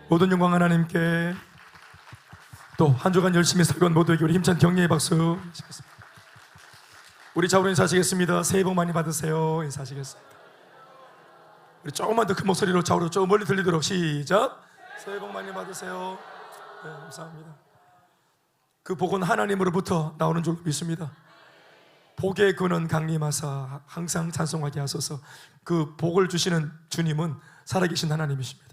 모든 영광 하나님께, 또 한 주간 열심히 살고 온 모두에게 우리 힘찬 격려의 박수. 우리 좌우로 인사하시겠습니다. 새해 복 많이 받으세요. 인사하시겠습니다. 우리 조금만 더 큰 목소리로 좌우로 조금 멀리 들리도록 시작. 새해 복 많이 받으세요. 네, 감사합니다. 그 복은 하나님으로부터 나오는 줄 믿습니다. 복의 근원 강림하사 항상 찬송하게 하소서. 그 복을 주시는 주님은 살아계신 하나님이십니다.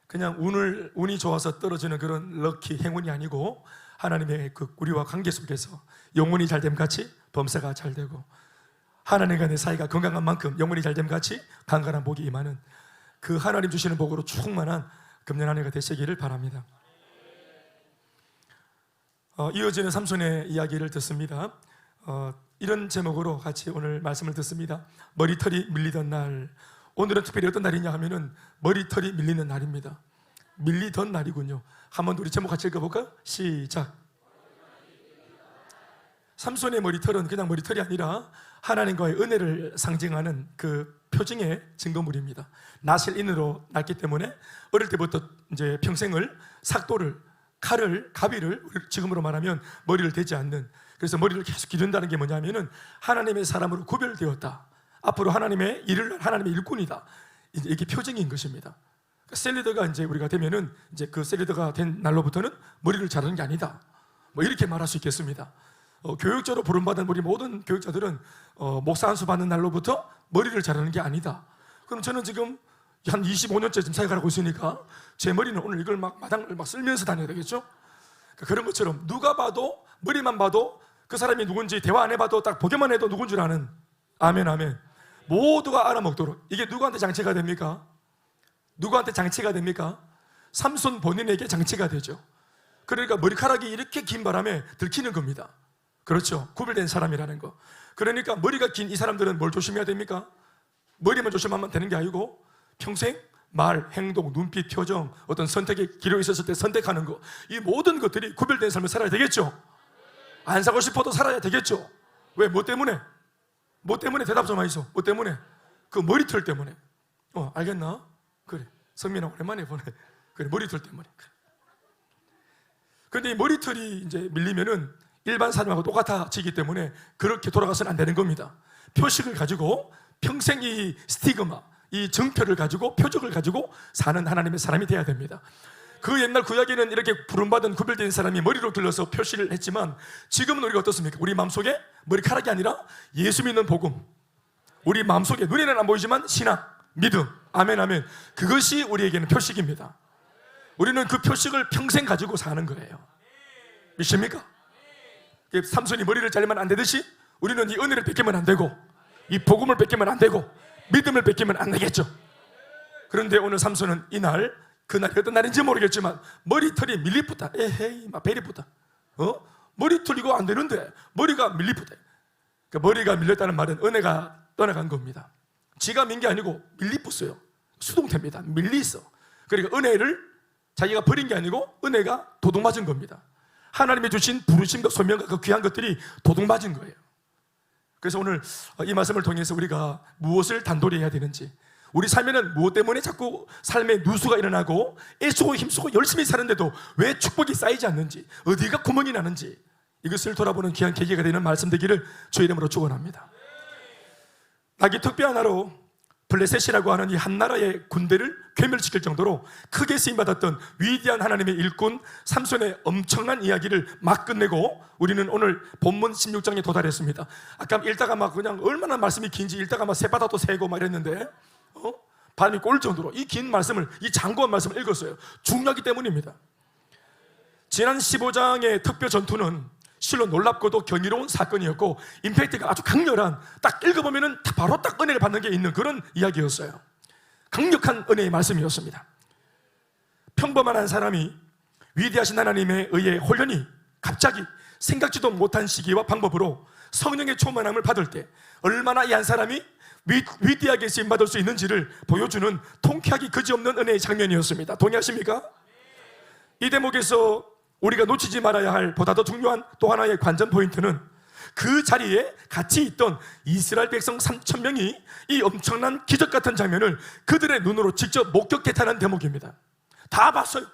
그냥 운이 좋아서 떨어지는 그런 럭키, 행운이 아니고 하나님의 그 우리와 관계 속에서 영혼이 잘됨 같이 범사가 잘 되고 하나님과 내 사이가 건강한 만큼 영혼이 잘됨 같이 강건한 복이 임하는 그 하나님 주시는 복으로 충만한 금년 한 해가 되시기를 바랍니다. 이어지는 삼손의 이야기를 듣습니다. 이런 제목으로 같이 오늘 말씀을 듣습니다. 머리털이 밀리던 날. 오늘은 특별히 어떤 날이냐 하면은 머리털이 밀리는 날입니다. 밀리던 날이군요. 한번 우리 제목 같이 읽어볼까요? 시작. 삼손의 머리털은 그냥 머리털이 아니라 하나님과의 은혜를 상징하는 그 표징의 증거물입니다. 나실인으로 났기 때문에 어릴 때부터 이제 평생을 삭도를, 칼을, 가비를, 지금으로 말하면 머리를 대지 않는, 그래서 머리를 계속 기른다는 게 뭐냐면은 하나님의 사람으로 구별되었다. 앞으로 하나님의 일을 하나님의 일꾼이다. 이게 표징인 것입니다. 셀리더가 이제 우리가 되면은 이제 그 셀리더가 된 날로부터는 머리를 자르는 게 아니다. 뭐 이렇게 말할 수 있겠습니다. 교육자로 부름받은 우리 모든 교육자들은 목사 안수 받는 날로부터 머리를 자르는 게 아니다. 그럼 저는 지금 한 25년째 지금 사역을 하고 있으니까 제 머리는 오늘 이걸 막 마당을 막 쓸면서 다녀야 되겠죠? 그런 것처럼 누가 봐도 머리만 봐도 그 사람이 누군지 대화 안 해봐도 딱 보기만 해도 누군 줄 아는, 아멘 아멘, 모두가 알아먹도록. 이게 누구한테 장치가 됩니까? 누구한테 장치가 됩니까? 삼손 본인에게 장치가 되죠. 그러니까 머리카락이 이렇게 긴 바람에 들키는 겁니다. 그렇죠? 구별된 사람이라는 거. 그러니까 머리가 긴 이 사람들은 뭘 조심해야 됩니까? 머리만 조심하면 되는 게 아니고 평생 말, 행동, 눈빛, 표정, 어떤 선택의 기록이 있었을 때 선택하는 거, 이 모든 것들이 구별된 삶을 살아야 되겠죠? 안 사고 싶어도 살아야 되겠죠? 왜? 뭐 때문에? 뭐 때문에? 대답 좀 하이소. 뭐 때문에? 그 머리털 때문에. 알겠나? 그래, 성민아 오랜만에 보네. 그래, 머리털 때문에. 그런데 이 머리털이 이제 밀리면은 일반 사람하고 똑같아지기 때문에 그렇게 돌아가서는 안 되는 겁니다. 표식을 가지고 평생 이 스티그마, 이 정표를 가지고, 표적을 가지고 사는 하나님의 사람이 돼야 됩니다. 그 옛날 구약에는 이렇게 부름받은 구별된 사람이 머리로 길러서 표시를 했지만 지금은 우리가 어떻습니까? 우리 마음속에 머리카락이 아니라 예수 믿는 복음, 우리 마음속에 눈에는 안 보이지만 신앙, 믿음, 아멘 아멘, 그것이 우리에게는 표식입니다. 우리는 그 표식을 평생 가지고 사는 거예요. 믿습니까? 삼손이 머리를 자르면 안 되듯이 우리는 이 은혜를 뺏기면 안 되고 이 복음을 뺏기면 안 되고 믿음을 뺏기면 안 되겠죠. 그런데 오늘 삼손은 이날, 그날이 어떤 날인지 모르겠지만 머리털이 밀리쁘다. 에헤이 막 베리쁘다. 머리털 이거 안 되는데 머리가 밀리쁘다. 그러니까 머리가 밀렸다는 말은 은혜가 떠나간 겁니다. 지가 민 게 아니고 밀리쁘어요. 수동태입니다. 밀리있어. 그러니까 은혜를 자기가 버린 게 아니고 은혜가 도둑맞은 겁니다. 하나님이 주신 부르심과 소명과 그 귀한 것들이 도둑맞은 거예요. 그래서 오늘 이 말씀을 통해서 우리가 무엇을 단돌이 해야 되는지, 우리 삶에는 무엇 때문에 자꾸 삶에 누수가 일어나고 애쓰고 힘쓰고 열심히 사는데도 왜 축복이 쌓이지 않는지, 어디가 구멍이 나는지, 이것을 돌아보는 귀한 계기가 되는 말씀 되기를 주의 이름으로 축원합니다. 나기 특별한 나로 블레셋이라고 하는 이 한 나라의 군대를 괴멸시킬 정도로 크게 쓰임받았던 위대한 하나님의 일꾼 삼손의 엄청난 이야기를 막 끝내고 우리는 오늘 본문 16장에 도달했습니다. 아까 읽다가 막 그냥 얼마나 말씀이 긴지 읽다가 막 새바닥도 새고 막 이랬는데 바람이 꼴 정도로 이 긴 말씀을, 이 장구한 말씀을 읽었어요. 중요하기 때문입니다. 지난 15장의 특별 전투는 실로 놀랍고도 경이로운 사건이었고 임팩트가 아주 강렬한, 딱 읽어보면 바로 딱 은혜를 받는 게 있는 그런 이야기였어요. 강력한 은혜의 말씀이었습니다. 평범한 한 사람이 위대하신 하나님에 의해 홀연히 갑자기 생각지도 못한 시기와 방법으로 성령의 충만함을 받을 때 얼마나 이 한 사람이 위대하게 쓰임받을 수 있는지를 보여주는 통쾌하기 그지없는 은혜의 장면이었습니다. 동의하십니까? 이 대목에서 우리가 놓치지 말아야 할 보다 더 중요한 또 하나의 관전 포인트는 그 자리에 같이 있던 이스라엘 백성 3,000명이 이 엄청난 기적 같은 장면을 그들의 눈으로 직접 목격했다는 대목입니다. 다 봤어요.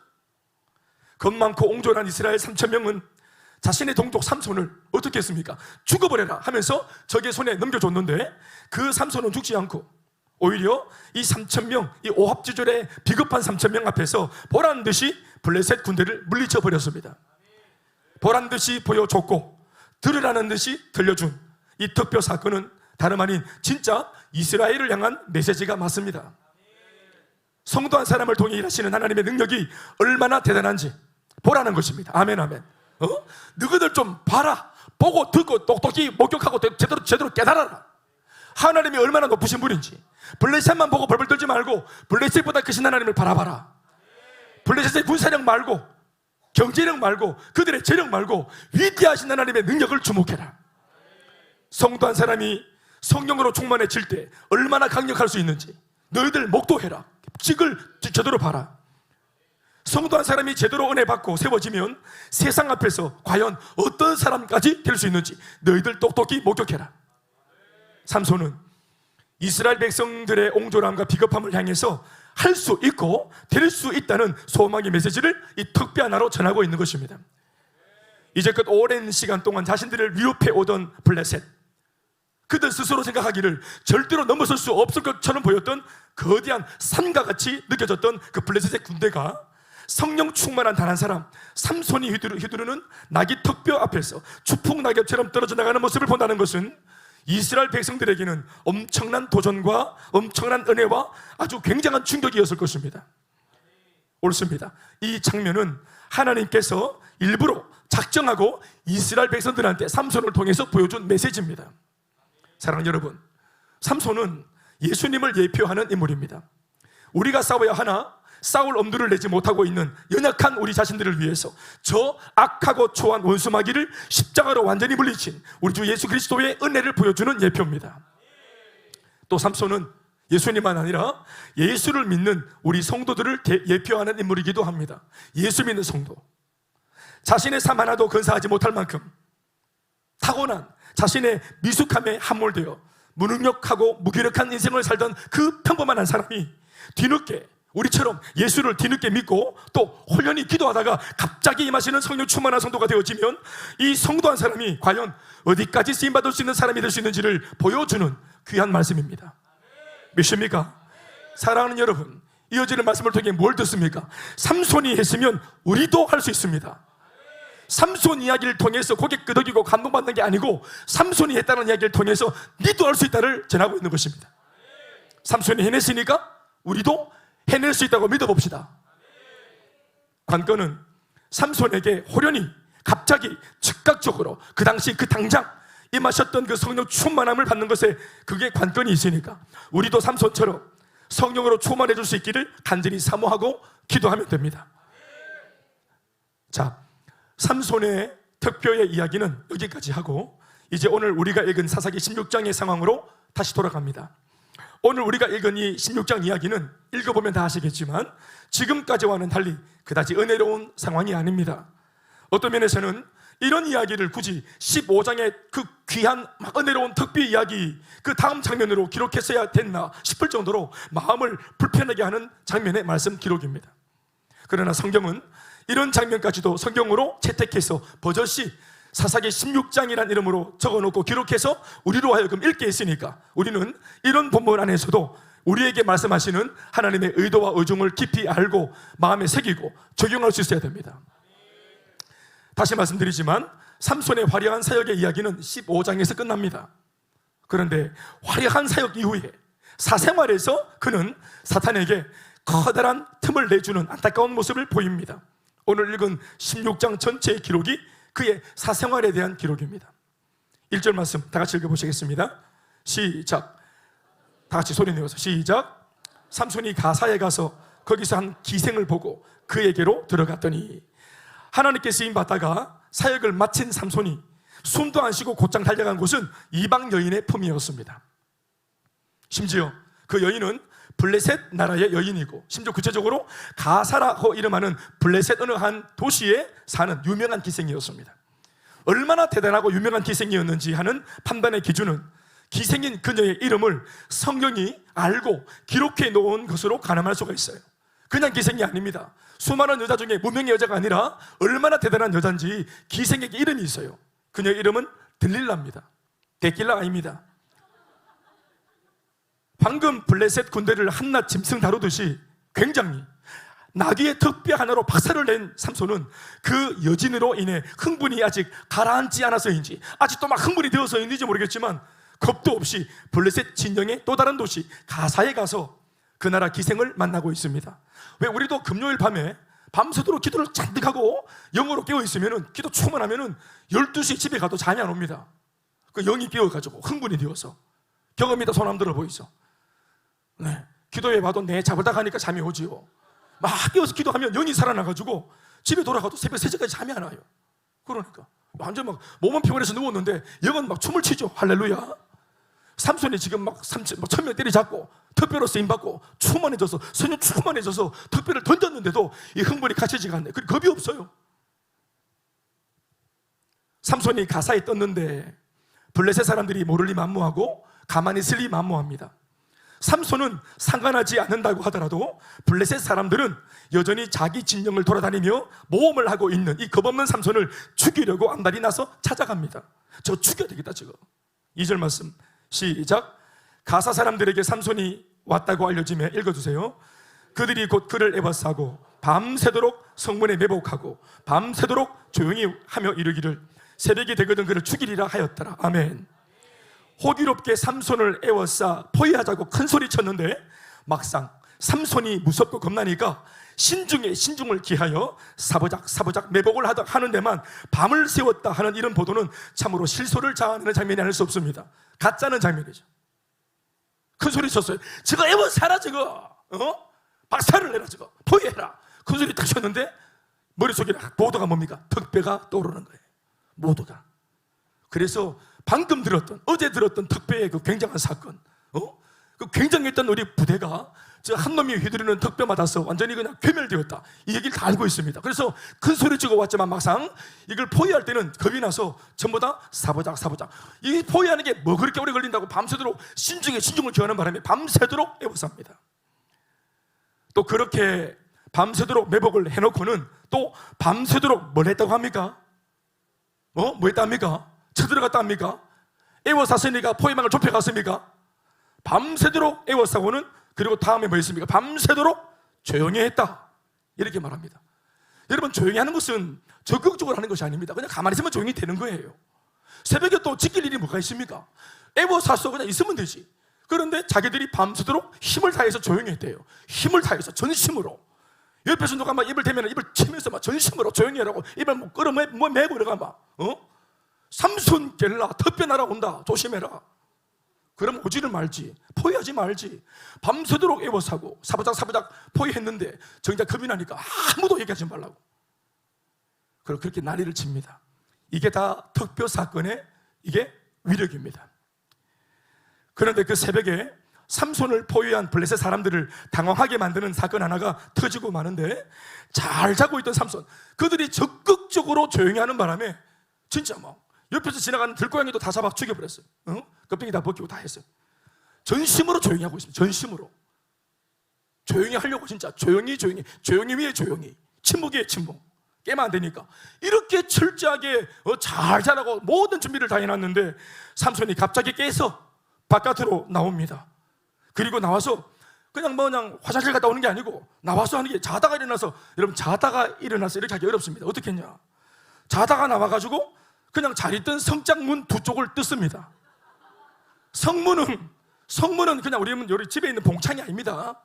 겁 많고 옹졸한 이스라엘 3,000명은 자신의 동족 삼손을 어떻게 했습니까? 죽어버려라 하면서 적의 손에 넘겨줬는데 그 삼손은 죽지 않고 오히려 이 3,000명, 이 오합지졸의 비겁한 3,000명 앞에서 보란 듯이 블레셋 군대를 물리쳐 버렸습니다. 보란 듯이 보여줬고 들으라는 듯이 들려준 이 특별 사건은 다름 아닌 진짜 이스라엘을 향한 메시지가 맞습니다. 성도 한 사람을 통해 일하시는 하나님의 능력이 얼마나 대단한지 보라는 것입니다. 아멘, 아멘. 너희들 좀 봐라. 보고 듣고 똑똑히 목격하고 제대로 깨달아라. 하나님이 얼마나 높으신 분인지. 블레셋만 보고 벌벌 떨지 말고 블레셋보다 크신 하나님을 바라봐라. 블레셋의 군사력 말고 경제력 말고 그들의 재력 말고 위대하신 하나님의 능력을 주목해라. 성도 한 사람이 성령으로 충만해질 때 얼마나 강력할 수 있는지 너희들 목도해라. 직을 제대로 봐라. 성도 한 사람이 제대로 은혜 받고 세워지면 세상 앞에서 과연 어떤 사람까지 될 수 있는지 너희들 똑똑히 목격해라. 삼손은 이스라엘 백성들의 옹졸함과 비겁함을 향해서 할 수 있고 될 수 있다는 소망의 메시지를 이 특별 하나로 전하고 있는 것입니다. 이제껏 오랜 시간 동안 자신들을 위협해 오던 블레셋, 그들 스스로 생각하기를 절대로 넘어설 수 없을 것처럼 보였던 거대한 산과 같이 느껴졌던 그 블레셋의 군대가 성령 충만한 단 한 사람 삼손이 휘두르는 나귀 턱뼈 앞에서 추풍 낙엽처럼 떨어져 나가는 모습을 본다는 것은 이스라엘 백성들에게는 엄청난 도전과 엄청난 은혜와 아주 굉장한 충격이었을 것입니다. 옳습니다. 이 장면은 하나님께서 일부러 작정하고 이스라엘 백성들한테 삼손을 통해서 보여준 메시지입니다. 사랑하는 여러분, 삼손은 예수님을 예표하는 인물입니다. 우리가 싸워야 하나 싸울 엄두를 내지 못하고 있는 연약한 우리 자신들을 위해서 저 악하고 초한 원수마귀를 십자가로 완전히 물리친 우리 주 예수 그리스도의 은혜를 보여주는 예표입니다. 또 삼손은 예수님만 아니라 예수를 믿는 우리 성도들을 예표하는 인물이기도 합니다. 예수 믿는 성도, 자신의 삶 하나도 근사하지 못할 만큼 타고난 자신의 미숙함에 함몰되어 무능력하고 무기력한 인생을 살던 그 평범한 한 사람이 뒤늦게 우리처럼 예수를 뒤늦게 믿고 또 홀연히 기도하다가 갑자기 임하시는 성령 충만한 성도가 되어지면 이 성도 한 사람이 과연 어디까지 쓰임받을 수 있는 사람이 될 수 있는지를 보여주는 귀한 말씀입니다. 믿습니까? 사랑하는 여러분, 이어지는 말씀을 통해 뭘 듣습니까? 삼손이 했으면 우리도 할 수 있습니다. 삼손 이야기를 통해서 고개 끄덕이고 감동받는 게 아니고 삼손이 했다는 이야기를 통해서 니도 할 수 있다를 전하고 있는 것입니다. 삼손이 해냈으니까 우리도 해낼 수 있다고 믿어봅시다. 관건은 삼손에게 호련히 갑자기 즉각적으로 그 당시 그 당장 임하셨던 그 성령 충만함을 받는 것에 그게 관건이 있으니까 우리도 삼손처럼 성령으로 충만해질 수 있기를 간절히 사모하고 기도하면 됩니다. 자, 삼손의 특별의 이야기는 여기까지 하고 이제 오늘 우리가 읽은 사사기 16장의 상황으로 다시 돌아갑니다. 오늘 우리가 읽은 이 16장 이야기는 읽어보면 다 아시겠지만 지금까지와는 달리 그다지 은혜로운 상황이 아닙니다. 어떤 면에서는 이런 이야기를 굳이 15장의 그 귀한 은혜로운 특별 이야기 그 다음 장면으로 기록했어야 됐나 싶을 정도로 마음을 불편하게 하는 장면의 말씀 기록입니다. 그러나 성경은 이런 장면까지도 성경으로 채택해서 버젓이 사사기 16장이라는 이름으로 적어놓고 기록해서 우리로 하여금 읽게 했으니까 우리는 이런 본문 안에서도 우리에게 말씀하시는 하나님의 의도와 의중을 깊이 알고 마음에 새기고 적용할 수 있어야 됩니다. 다시 말씀드리지만 삼손의 화려한 사역의 이야기는 15장에서 끝납니다. 그런데 화려한 사역 이후에 사생활에서 그는 사탄에게 커다란 틈을 내주는 안타까운 모습을 보입니다. 오늘 읽은 16장 전체의 기록이 그의 사생활에 대한 기록입니다. 1절 말씀 다 같이 읽어보시겠습니다. 시작. 다 같이 소리 내어서 시작. 삼손이 가사에 가서 거기서 한 기생을 보고 그에게로 들어갔더니 하나님께 쓰임받다가 사역을 마친 삼손이 숨도 안 쉬고 곧장 달려간 곳은 이방 여인의 품이었습니다. 심지어 그 여인은 블레셋 나라의 여인이고, 심지어 구체적으로 가사라고 이름하는 블레셋 어느 한 도시에 사는 유명한 기생이었습니다. 얼마나 대단하고 유명한 기생이었는지 하는 판단의 기준은 기생인 그녀의 이름을 성경이 알고 기록해 놓은 것으로 가늠할 수가 있어요. 그냥 기생이 아닙니다. 수많은 여자 중에 무명의 여자가 아니라 얼마나 대단한 여자인지 기생에게 이름이 있어요. 그녀의 이름은 들릴라입니다. 데킬라 아닙니다. 방금 블레셋 군대를 한낱 짐승 다루듯이 굉장히 나귀의 턱뼈 하나로 박살을 낸 삼손은 그 여진으로 인해 흥분이 아직 가라앉지 않아서인지, 아직도 막 흥분이 되어서인지 모르겠지만 겁도 없이 블레셋 진영의 또 다른 도시 가사에 가서 그 나라 기생을 만나고 있습니다. 왜 우리도 금요일 밤에 밤새도록 기도를 잔뜩 하고 영으로 깨어 있으면, 기도 충만하면 12시에 집에 가도 잠이 안 옵니다. 그 영이 깨어가지고 흥분이 되어서. 경험이다. 손 한번 들어 보이죠? 네, 기도해 봐도 내 잡으다 가니까 잠이 오지요. 막 깨어서 기도하면 영이 살아나가지고 집에 돌아가도 새벽 3시까지 잠이 안 와요. 그러니까 완전 막 몸은 피곤해서 누웠는데 영은 막 춤을 추죠. 할렐루야. 삼손이 지금 막 1000명 때리잡고 턱뼈로 쓰임받고 충만해져서, 선유 충만해져서 턱뼈를 던졌는데도 이 흥분이 갇히지가 않네. 겁이 없어요. 삼손이 가사에 떴는데 블레셋 사람들이 모를 리 만무하고 가만히 있을 리 만무합니다. 삼손은 상관하지 않는다고 하더라도 블레셋 사람들은 여전히 자기 진영을 돌아다니며 모험을 하고 있는 이 겁없는 삼손을 죽이려고 안달이 나서 찾아갑니다. 저 죽여야 되겠다 저거. 2절 말씀 시작. 가사 사람들에게 삼손이 왔다고 알려지며 읽어주세요. 그들이 곧 그를 에워싸고 밤새도록 성문에 매복하고 밤새도록 조용히 하며 이르기를 새벽이 되거든 그를 죽이리라 하였더라. 아멘. 호기롭게 삼손을 에워싸 포위하자고 큰 소리 쳤는데 막상 삼손이 무섭고 겁나니까 신중에 신중을 기하여 사부작 매복을 하는 데만 밤을 새웠다 하는 이런 보도는 참으로 실소를 자아내는 장면이 아닐 수 없습니다. 가짜는 장면이죠. 큰 소리 쳤어요. 저거 에워싸라 저거, 박살을 내라 저거, 포위해라. 큰 소리 딱 쳤는데 머릿속에 보도가 뭡니까? 턱뼈가 떠오르는 거예요. 모두가. 그래서 방금 들었던, 어제 들었던 턱뼈의 그 굉장한 사건, 그 굉장했던 우리 부대가 저 한 놈이 휘두르는 턱뼈 맞아서 완전히 그냥 괴멸되었다. 이 얘기를 다 알고 있습니다. 그래서 큰 소리 치고 왔지만 막상 이걸 포위할 때는 겁이 나서 전부 다 사보작. 이 포위하는 게 뭐 그렇게 오래 걸린다고 밤새도록 신중을 기하는 바람에 밤새도록 에워쌉니다. 또 그렇게 밤새도록 매복을 해놓고는 또 밤새도록 뭘 했다고 합니까? 뭐 했다 합니까? 쳐들어갔다 합니까? 에워쌌으니까 포위망을 좁혀갔습니까? 밤새도록 에워싸고는, 그리고 다음에 뭐 했습니까? 밤새도록 조용히 했다 이렇게 말합니다. 여러분, 조용히 하는 것은 적극적으로 하는 것이 아닙니다. 그냥 가만히 있으면 조용히 되는 거예요. 새벽에 또 지킬 일이 뭐가 있습니까? 에워쌌어 그냥 있으면 되지. 그런데 자기들이 밤새도록 힘을 다해서 조용히 했대요. 힘을 다해서 전심으로. 옆에서 누가 막 입을 대면 입을 치면서 막 전심으로 조용히 하라고 입을 뭐 끌어 매고 이러가 막 삼손 갤라 턱뼈 날아온다 조심해라. 그럼 오지를 말지, 포위하지 말지. 밤새도록 에워싸고 사부작 포위했는데 정작 겁이 나니까 아무도 얘기하지 말라고. 그리고 그렇게 난리를 칩니다. 이게 다 턱뼈 사건의 이게 위력입니다. 그런데 그 새벽에 삼손을 포위한 블레셋 사람들을 당황하게 만드는 사건 하나가 터지고 마는데, 잘 자고 있던 삼손, 그들이 적극적으로 조용히 하는 바람에 진짜 막 옆에서 지나가는 들고양이도 다 잡아 죽여버렸어요. 껍데기 다 벗기고 다 했어요. 전심으로 조용히 하고 있습니다. 전심으로 조용히 하려고, 진짜 조용히 위에 조용히, 침묵 위에 침묵. 깨면 안 되니까 이렇게 철저하게 잘 자라고 모든 준비를 다 해놨는데 삼손이 갑자기 깨서 바깥으로 나옵니다. 그리고 나와서 그냥 화장실 갔다 오는 게 아니고 나와서 하는 게, 자다가 일어나서, 여러분 자다가 일어나서 이렇게 하기 어렵습니다. 어떻게 했냐? 자다가 나와가지고 그냥 잘 있던 성장문 두 쪽을 뜯습니다. 성문은 그냥 우리 집에 있는 봉창이 아닙니다.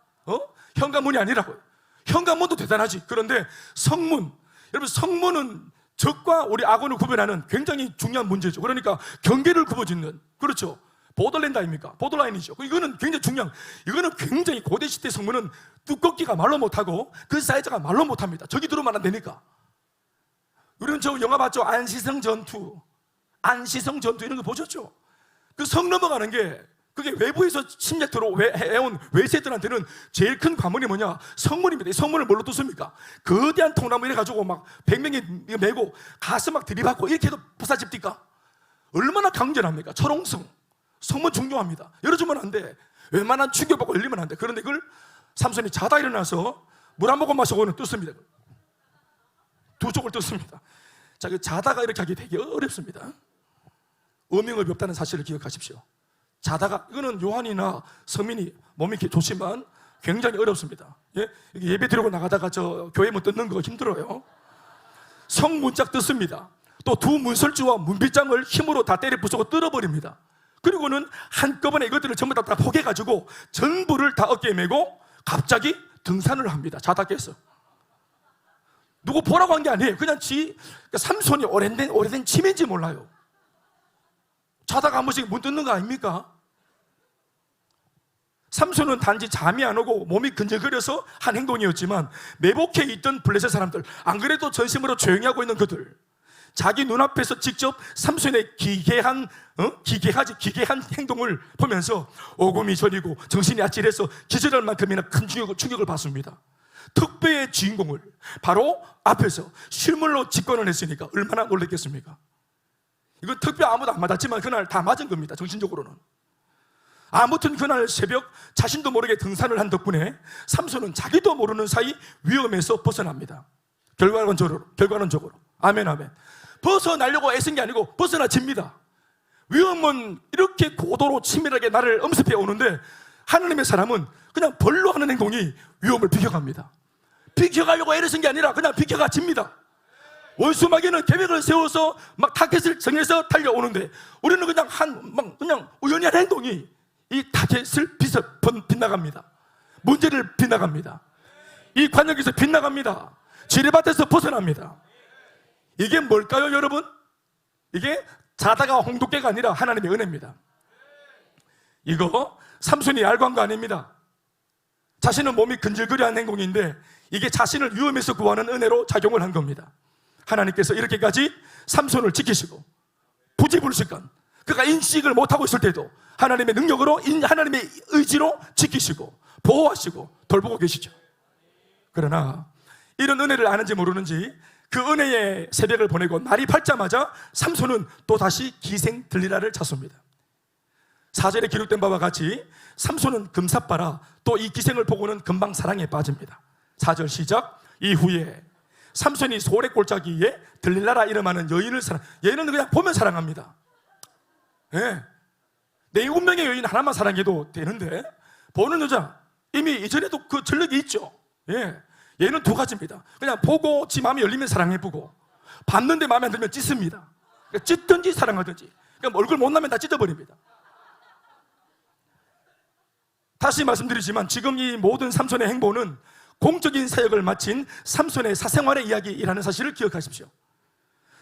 현관문이 아니라고요. 현관문도 대단하지. 그런데 성문, 여러분 성문은 적과 우리 악원을 구별하는 굉장히 중요한 문제죠. 그러니까 경계를 굽어짓는, 그렇죠. 보더랜드 아닙니까? 보더라인이죠. 이거는 굉장히 중요한, 이거는 굉장히 고대시대 성문은 두껍기가 말로 못하고 그 사이즈가 말로 못합니다. 저기 들어오면 안 되니까. 우리는 저 영화 봤죠? 안시성 전투 이런 거 보셨죠? 그 성 넘어가는 게 그게 외부에서 침략으로 해온 외세들한테는 제일 큰 관문이 뭐냐? 성문입니다. 이 성문을 뭘로 뚫습니까? 거대한 통나무 이래가지고 막 100명이 메고 가서 막 들이받고 이렇게 해도 부사집니까? 얼마나 강렬합니까? 철옹성. 성문 중요합니다. 열어주면 안 돼. 웬만한 충격받고 열리면 안 돼. 그런데 그걸 삼손이 자다 일어나서 물 한 모금 마시고는 뚫습니다. 두 쪽을 뚫습니다. 자, 자다가 이렇게 하기 되게 어렵습니다. 어명업이 없다는 사실을 기억하십시오. 자다가, 이거는 요한이나 서민이 몸이 이렇게 좋지만 굉장히 어렵습니다. 예배 드리고 나가다가 저 교회 문 뜯는 거 힘들어요. 성문짝 뜯습니다. 또 두 문설주와 문빗장을 힘으로 다 때려 부수고 뜯어버립니다. 그리고는 한꺼번에 이것들을 전부 다 포개가지고 전부를 다 어깨에 메고 갑자기 등산을 합니다. 자다 깨서. 누구 보라고 한 게 아니에요. 그냥 삼손이 오래된 치매인지 몰라요. 자다가 한 번씩 문 뜯는 거 아닙니까? 삼손은 단지 잠이 안 오고 몸이 근질거려서 한 행동이었지만 매복해 있던 블레셋 사람들, 안 그래도 전심으로 조용히 하고 있는 그들, 자기 눈앞에서 직접 삼손의 기괴한 행동을 보면서 오금이 저리고 정신이 아찔해서 기절할 만큼이나 큰 충격을 받습니다. 특배의 주인공을 바로 앞에서 실물로 직관을 했으니까 얼마나 놀랐겠습니까? 이건 특배 아무도 안 맞았지만 그날 다 맞은 겁니다. 정신적으로는. 아무튼 그날 새벽 자신도 모르게 등산을 한 덕분에 삼손은 자기도 모르는 사이 위험에서 벗어납니다. 결과론적으로. 아멘, 아멘. 벗어나려고 애쓴 게 아니고 벗어나집니다. 위험은 이렇게 고도로 치밀하게 나를 엄습해 오는데 하나님의 사람은 그냥 벌로 하는 행동이 위험을 비켜갑니다. 비켜가려고 애를 쓴 게 아니라 그냥 비켜가 집니다. 원수마귀는 계획을 세워서 막 타겟을 정해서 달려오는데 우리는 그냥 우연히 한 행동이 이 타겟을 빗나갑니다. 문제를 빗나갑니다. 이 관역에서 빗나갑니다. 지뢰밭에서 벗어납니다. 이게 뭘까요, 여러분? 이게 자다가 홍두깨가 아니라 하나님의 은혜입니다. 이거 삼손이 알고 한 거 아닙니다. 자신은 몸이 근질거리한 행동인데 이게 자신을 위험에서 구하는 은혜로 작용을 한 겁니다. 하나님께서 이렇게까지 삼손을 지키시고 부지불식간 그가 인식을 못하고 있을 때도 하나님의 능력으로 하나님의 의지로 지키시고 보호하시고 돌보고 계시죠. 그러나 이런 은혜를 아는지 모르는지 그 은혜의 새벽을 보내고 날이 밝자마자 삼손은 또다시 기생 들리라를 찾습니다. 4절에 기록된 바와 같이 삼손은 금사빠라 또 이 기생을 보고는 금방 사랑에 빠집니다. 4절 시작. 이후에 삼손이 소래 골짜기에 들릴라라 이름하는 여인을 얘는 그냥 보면 사랑합니다. 예. 내 운명의 여인 하나만 사랑해도 되는데 보는 여자 이미 이전에도 그 전력이 있죠. 예. 얘는 두 가지입니다. 그냥 보고 지 마음이 열리면 사랑해보고 봤는데 마음에 안 들면 찢습니다. 그러니까 찢든지 사랑하든지 그러니까 얼굴 못 나면 다 찢어버립니다. 다시 말씀드리지만 지금 이 모든 삼손의 행보는 공적인 사역을 마친 삼손의 사생활의 이야기라는 사실을 기억하십시오.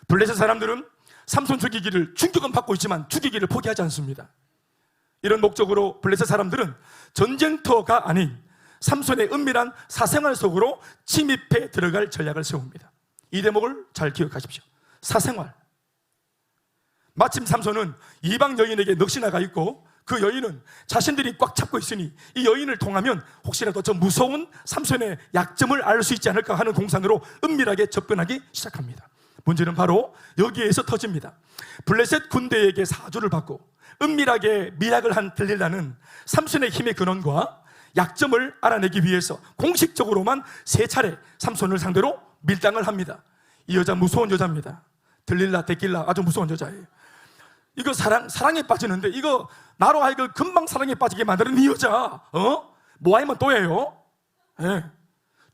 블레셋 사람들은 삼손 죽이기를 충격은 받고 있지만 죽이기를 포기하지 않습니다. 이런 목적으로 블레셋 사람들은 전쟁터가 아닌 삼손의 은밀한 사생활 속으로 침입해 들어갈 전략을 세웁니다. 이 대목을 잘 기억하십시오. 사생활. 마침 삼손은 이방 여인에게 넋이 나가 있고 그 여인은 자신들이 꽉 잡고 있으니 이 여인을 통하면 혹시라도 저 무서운 삼손의 약점을 알 수 있지 않을까 하는 공상으로 은밀하게 접근하기 시작합니다. 문제는 바로 여기에서 터집니다. 블레셋 군대에게 사주를 받고 은밀하게 미락을 한 들릴라는 삼손의 힘의 근원과 약점을 알아내기 위해서 공식적으로만 3차례 삼손을 상대로 밀당을 합니다. 이 여자 무서운 여자입니다. 들릴라, 데킬라 아주 무서운 여자예요. 이거 사랑에 빠지는데 이거 나로 하여금 금방 사랑에 빠지게 만드는 이 여자 모아이면 또예요. 예.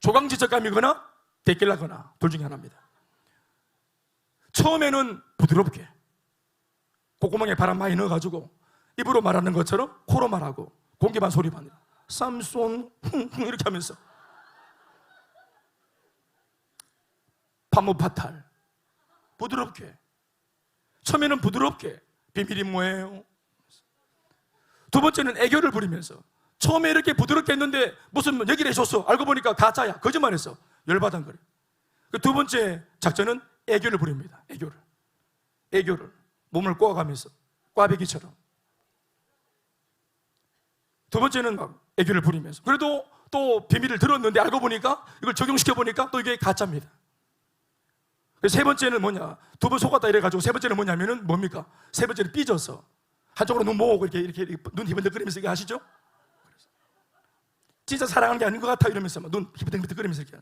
조강지적감이거나 데킬라거나 둘 중에 하나입니다. 처음에는 부드럽게 콧구멍에 바람 많이 넣어가지고 입으로 말하는 것처럼 코로 말하고 공기반 소리반 삼손 이렇게 하면서 파무파탈 부드럽게 처음에는 부드럽게 비밀이 뭐예요? 두 번째는 애교를 부리면서 처음에 이렇게 부드럽게 했는데 무슨 얘기를 해줬어. 알고 보니까 가짜야. 거짓말했어. 열받은 거래. 그 두 번째 작전은 애교를 부립니다. 애교를 몸을 꼬아가면서 꽈배기처럼 두 번째는 막 애교를 부리면서, 그래도 또 비밀을 들었는데 알고 보니까 이걸 적용시켜 보니까 또 이게 가짜입니다. 세 번째는 뭐냐, 두 번 속았다 이래가지고 세 번째는 뭐냐면은 뭡니까? 세 번째는 삐져서 한쪽으로 눈 모으고 이렇게 눈 희번덕거리면서 이게 아시죠? 진짜 사랑하는 게 아닌 것 같아 이러면서 막 눈 희번덕거리면서 이렇게.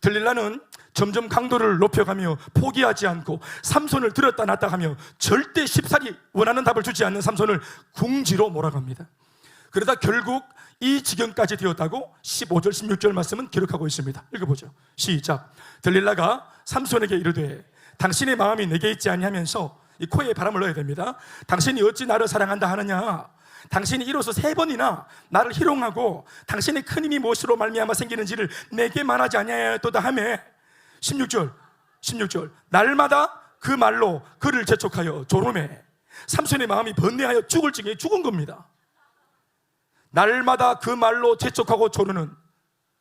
들릴라는 점점 강도를 높여가며 포기하지 않고 삼손을 들었다 놨다 하며 절대 쉽사리 원하는 답을 주지 않는 삼손을 궁지로 몰아갑니다. 그러다 결국 이 지경까지 되었다고 15절 16절 말씀은 기록하고 있습니다. 읽어보죠. 시작. 들릴라가 삼손에게 이르되 당신의 마음이 내게 있지 아니하면서, 이 코에 바람을 넣어야 됩니다. 당신이 어찌 나를 사랑한다 하느냐? 당신이 이로써 3번이나 나를 희롱하고 당신의 큰 힘이 무엇으로 말미암아 생기는지를 내게 말하지 아니하였도다 하매, 16절 날마다 그 말로 그를 재촉하여 조르매 삼손의 마음이 번뇌하여 죽을 징에 죽은 겁니다. 날마다 그 말로 재촉하고 조르는,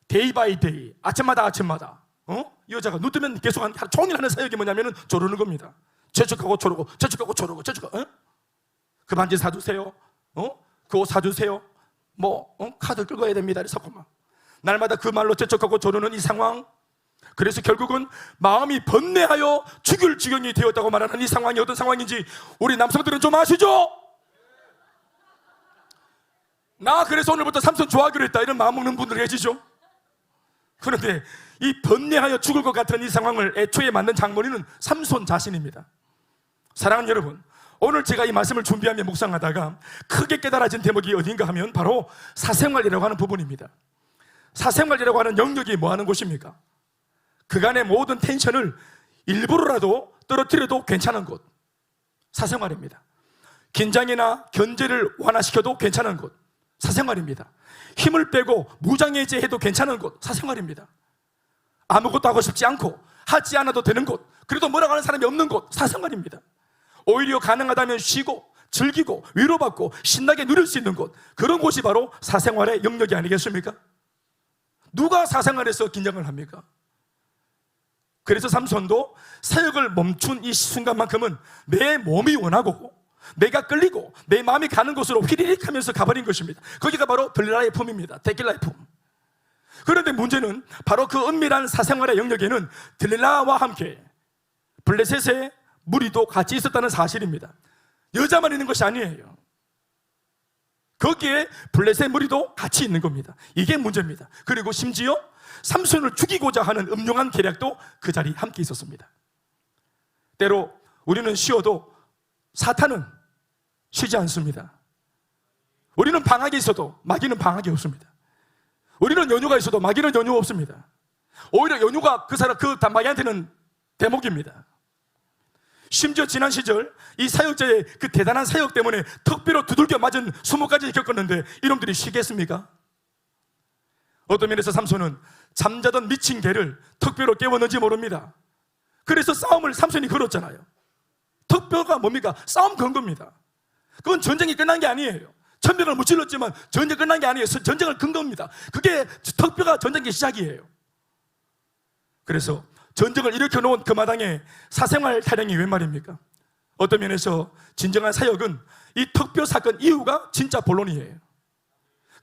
데이 바이 데이, 아침마다 이 여자가 눈 뜨면 계속 하루 종일 하는 사역이 뭐냐면 조르는 겁니다. 재촉하고 조르고 재촉하고 조르고 재촉하고, 그 반지 사주세요, 그 옷 사주세요, 카드 끌고 가야 됩니다 이래서 막 날마다 그 말로 재촉하고 조르는 이 상황. 그래서 결국은 마음이 번뇌하여 죽을 지경이 되었다고 말하는 이 상황이 어떤 상황인지 우리 남성들은 좀 아시죠? 나 그래서 오늘부터 삼손 좋아하기로 했다 이런 마음 먹는 분들 계시죠? 그런데 이 번뇌하여 죽을 것 같은 이 상황을 애초에 만든 장본인은 삼손 자신입니다. 사랑하는 여러분, 오늘 제가 이 말씀을 준비하며 묵상하다가 크게 깨달아진 대목이 어딘가 하면 바로 사생활이라고 하는 부분입니다. 사생활이라고 하는 영역이 뭐 하는 곳입니까? 그간의 모든 텐션을 일부러라도 떨어뜨려도 괜찮은 곳, 사생활입니다. 긴장이나 견제를 완화시켜도 괜찮은 곳, 사생활입니다. 힘을 빼고 무장해제해도 괜찮은 곳, 사생활입니다. 아무것도 하고 싶지 않고 하지 않아도 되는 곳, 그래도 뭐라고 하는 사람이 없는 곳, 사생활입니다. 오히려 가능하다면 쉬고 즐기고 위로받고 신나게 누릴 수 있는 곳, 그런 곳이 바로 사생활의 영역이 아니겠습니까? 누가 사생활에서 긴장을 합니까? 그래서 삼손도 사역을 멈춘 이 순간만큼은 내 몸이 원하고 내가 끌리고 내 마음이 가는 곳으로 휘리릭 하면서 가버린 것입니다. 거기가 바로 들릴라의 품입니다. 데킬라의 품. 그런데 문제는 바로 그 은밀한 사생활의 영역에는 들릴라와 함께 블레셋의 무리도 같이 있었다는 사실입니다. 여자만 있는 것이 아니에요. 거기에 블레셋 무리도 같이 있는 겁니다. 이게 문제입니다. 그리고 심지어 삼손을 죽이고자 하는 음흉한 계략도 그 자리에 함께 있었습니다. 때로 우리는 쉬어도 사탄은 쉬지 않습니다. 우리는 방학이 있어도 마귀는 방학이 없습니다. 우리는 연휴가 있어도 마귀는 연휴 없습니다. 오히려 연휴가 그 마귀한테는 대목입니다. 심지어 지난 시절 이 사역자의 그 대단한 사역 때문에 턱뼈로 두들겨 맞은 수모까지 겪었는데 이놈들이 쉬겠습니까? 어떤 면에서 삼손은 잠자던 미친 개를 턱뼈로 깨웠는지 모릅니다. 그래서 싸움을 삼손이 걸었잖아요. 턱뼈가 뭡니까? 싸움 건 겁니다. 그건 전쟁이 끝난 게 아니에요. 천명을 무찔렀지만 전쟁이 끝난 게 아니에요. 전쟁을 건 겁니다. 그게 턱뼈가 전쟁의 시작이에요. 그래서 전쟁을 일으켜놓은 그 마당에 사생활 타령이 웬 말입니까? 어떤 면에서 진정한 사역은 이 턱뼈 사건 이후가 진짜 본론이에요.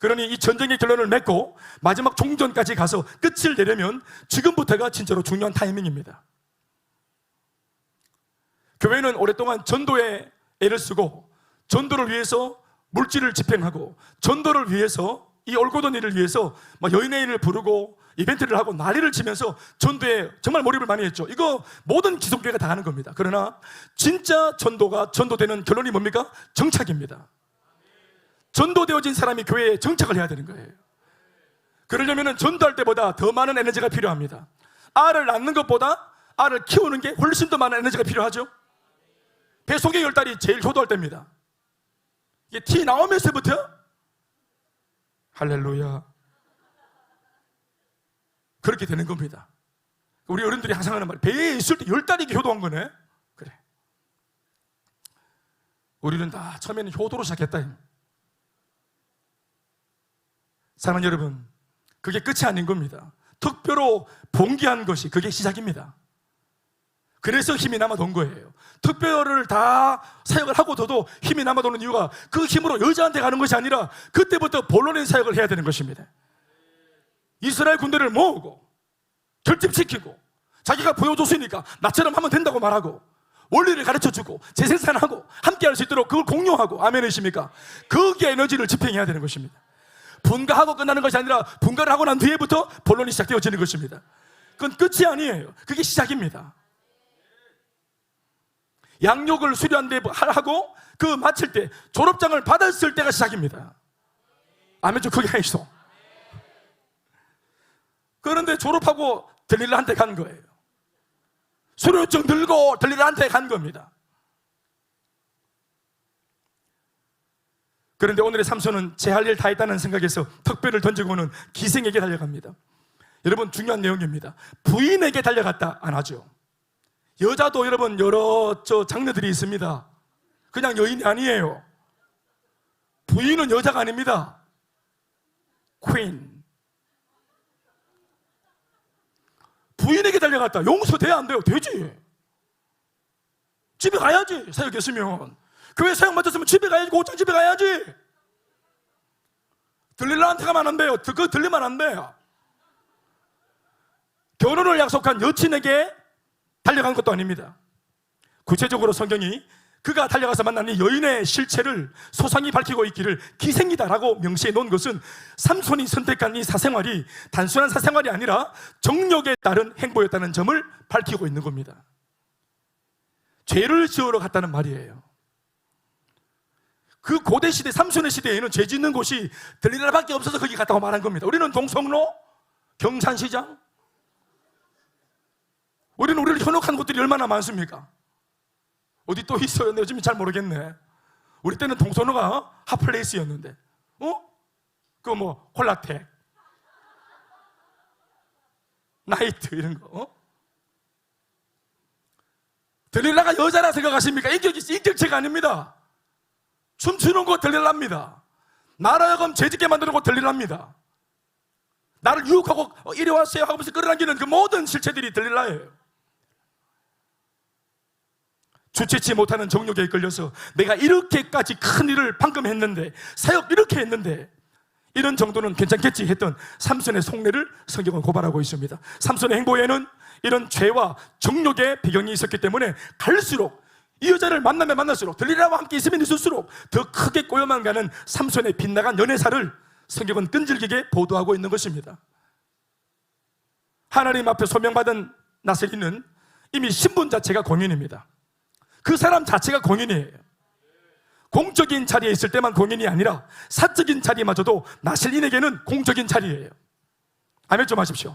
그러니 이 전쟁의 결론을 맺고 마지막 종전까지 가서 끝을 내려면 지금부터가 진짜로 중요한 타이밍입니다. 교회는 오랫동안 전도에 애를 쓰고 전도를 위해서 물질을 집행하고 전도를 위해서 이 올곧은 일을 위해서 여인회의를 부르고 이벤트를 하고 난리를 치면서 전도에 정말 몰입을 많이 했죠. 이거 모든 기성교회가 다 하는 겁니다. 그러나 진짜 전도가 전도되는 결론이 뭡니까? 정착입니다. 전도되어진 사람이 교회에 정착을 해야 되는 거예요. 그러려면 전도할 때보다 더 많은 에너지가 필요합니다. 알을 낳는 것보다 알을 키우는 게 훨씬 더 많은 에너지가 필요하죠. 배 속의 열달이 제일 효도할 때입니다. 이게 티 나오면서부터 할렐루야 그렇게 되는 겁니다. 우리 어른들이 항상 하는 말, 배에 있을 때 열달이 효도한 거네. 그래. 우리는 다 처음에는 효도로 시작했다. 사랑하는 여러분, 그게 끝이 아닌 겁니다. 특별로 봉기한 것이 그게 시작입니다. 그래서 힘이 남아돈 거예요. 특별을 다 사역을 하고도 힘이 남아도는 이유가 그 힘으로 여자한테 가는 것이 아니라 그때부터 본론인 사역을 해야 되는 것입니다. 이스라엘 군대를 모으고 결집시키고 자기가 보여줬으니까 나처럼 하면 된다고 말하고 원리를 가르쳐주고 재생산하고 함께 할 수 있도록 그걸 공유하고, 아멘이십니까? 거기에 에너지를 집행해야 되는 것입니다. 분가하고 끝나는 것이 아니라 분가를 하고 난 뒤에부터 본론이 시작되어지는 것입니다. 그건 끝이 아니에요. 그게 시작입니다. 양육을 수련하고 그 마칠 때 졸업장을 받았을 때가 시작입니다. 아멘. 좀 크게 하시오. 그런데 졸업하고 들릴라한테 간 거예요. 수료증 들고 들릴라한테 간 겁니다. 그런데 오늘의 삼손은 제 할 일 다 했다는 생각에서 턱뼈를 던지고는 기생에게 달려갑니다. 여러분, 중요한 내용입니다. 부인에게 달려갔다 안 하죠. 여자도 여러분 여러 장르들이 있습니다. 그냥 여인이 아니에요. 부인은 여자가 아닙니다. 퀸. 부인에게 달려갔다. 용서돼야 안 돼요? 되지. 집에 가야지. 사역했으면. 교회 사역 맡았으면 집에 가야지. 곧장 집에 가야지. 들릴라한테 가면 안 돼요. 그거 들리면 안 돼요. 결혼을 약속한 여친에게 달려간 것도 아닙니다. 구체적으로 성경이 그가 달려가서 만난 이 여인의 실체를 소상히 밝히고 있기를 기생이다라고 명시해 놓은 것은 삼손이 선택한 이 사생활이 단순한 사생활이 아니라 정욕에 따른 행보였다는 점을 밝히고 있는 겁니다. 죄를 지으러 갔다는 말이에요. 그 고대 시대, 삼손의 시대에는 죄 짓는 곳이 들릴라밖에 없어서 거기 갔다고 말한 겁니다. 우리는 동성로, 경산시장, 우리를 현혹한 곳들이 얼마나 많습니까? 어디 또 있어요? 내가 요즘 잘 모르겠네. 우리 때는 동성로가 핫플레이스였는데, 그거 뭐 콜라텍, 나이트 이런 거. 들릴라가 여자라 생각하십니까? 인격체가 아닙니다. 춤추는 거 들릴라입니다. 나라여금 죄짓게 만드는 거 들릴라입니다. 나를 유혹하고 이리 왔어요 하면서 끌어당기는 그 모든 실체들이 들릴라예요. 주체치 못하는 정욕에 이끌려서 내가 이렇게까지 큰 일을 방금 했는데, 사역 이렇게 했는데 이런 정도는 괜찮겠지 했던 삼손의 속내를 성경은 고발하고 있습니다. 삼손의 행보에는 이런 죄와 정욕의 배경이 있었기 때문에 갈수록 이 여자를 만나면 만날수록, 들릴라와 함께 있으면 있을수록 더 크게 꼬여만 가는 삼손의 빗나간 연애사를 성경은 끈질기게 보도하고 있는 것입니다. 하나님 앞에 소명받은 나세리는 이미 신분 자체가 공인입니다. 그 사람 자체가 공인이에요. 공적인 자리에 있을 때만 공인이 아니라 사적인 자리마저도 나셀인에게는 공적인 자리예요. 아멘 좀 하십시오.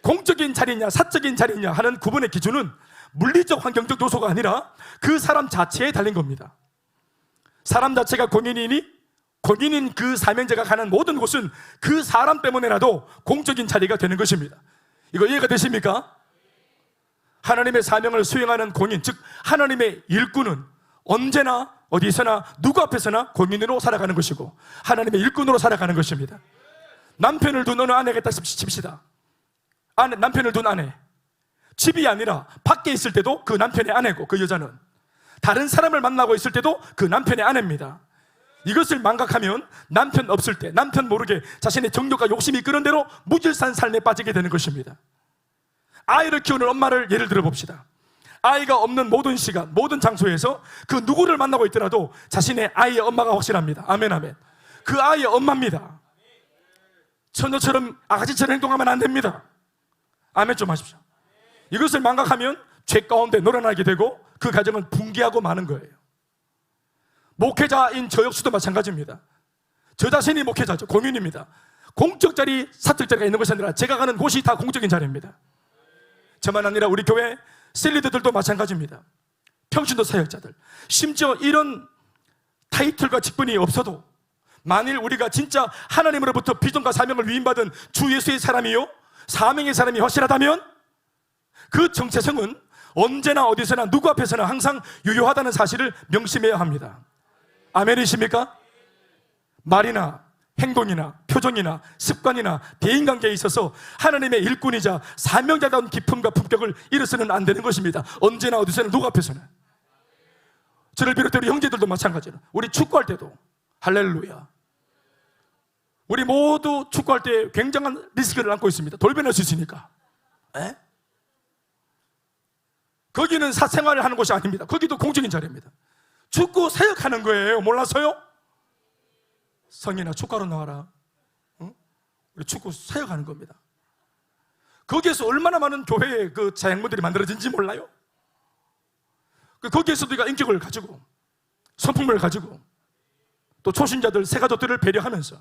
공적인 자리냐 사적인 자리냐 하는 구분의 기준은 물리적 환경적 요소가 아니라 그 사람 자체에 달린 겁니다. 사람 자체가 공인이니 공인인 그 사명자가 가는 모든 곳은 그 사람 때문에라도 공적인 자리가 되는 것입니다. 이거 이해가 되십니까? 하나님의 사명을 수행하는 공인, 즉 하나님의 일꾼은 언제나 어디서나 누구 앞에서나 공인으로 살아가는 것이고 하나님의 일꾼으로 살아가는 것입니다. 남편을 둔 어느 아내가 있다 칩시다. 남편을 둔 아내, 집이 아니라 밖에 있을 때도 그 남편의 아내고, 그 여자는 다른 사람을 만나고 있을 때도 그 남편의 아내입니다. 이것을 망각하면 남편 없을 때 남편 모르게 자신의 정욕과 욕심이 이끄는 대로 무질서한 삶에 빠지게 되는 것입니다. 아이를 키우는 엄마를 예를 들어 봅시다. 아이가 없는 모든 시간, 모든 장소에서 그 누구를 만나고 있더라도 자신의 아이의 엄마가 확실합니다. 아멘 아멘. 그 아이의 엄마입니다. 처녀처럼 아가씨처럼 행동하면 안 됩니다. 아멘 좀 하십시오. 이것을 망각하면 죄 가운데 놀아나게 되고 그 가정은 붕괴하고 마는 거예요. 목회자인 저 역시도 마찬가지입니다. 저 자신이 목회자죠. 공인입니다. 공적 자리, 사적 자리가 있는 것이 아니라 제가 가는 곳이 다 공적인 자리입니다. 저만 아니라 우리 교회 셀리더들도 마찬가지입니다. 평신도 사역자들, 심지어 이런 타이틀과 직분이 없어도 만일 우리가 진짜 하나님으로부터 비전과 사명을 위임받은 주 예수의 사람이요 사명의 사람이 확실하다면 그 정체성은 언제나 어디서나 누구 앞에서나 항상 유효하다는 사실을 명심해야 합니다. 아멘이십니까? 말이나 행동이나 표정이나 습관이나 대인관계에 있어서 하나님의 일꾼이자 사명자다운 기품과 품격을 잃어서는 안 되는 것입니다. 언제나 어디서나 누구 앞에서는. 저를 비롯해 우리 형제들도 마찬가지로, 우리 축구할 때도 할렐루야, 우리 모두 축구할 때 굉장한 리스크를 안고 있습니다. 돌변할 수 있으니까. 에? 거기는 사생활을 하는 곳이 아닙니다. 거기도 공적인 자리입니다. 축구 사역하는 거예요. 몰라서요? 성인아, 축구하러 나와라. 응? 우리 축구 사역하는 겁니다. 거기에서 얼마나 많은 교회의 그 자양분들이 만들어진지 몰라요? 거기에서도 우리가 인격을 가지고, 성품을 가지고, 또 초신자들, 새가족들을 배려하면서,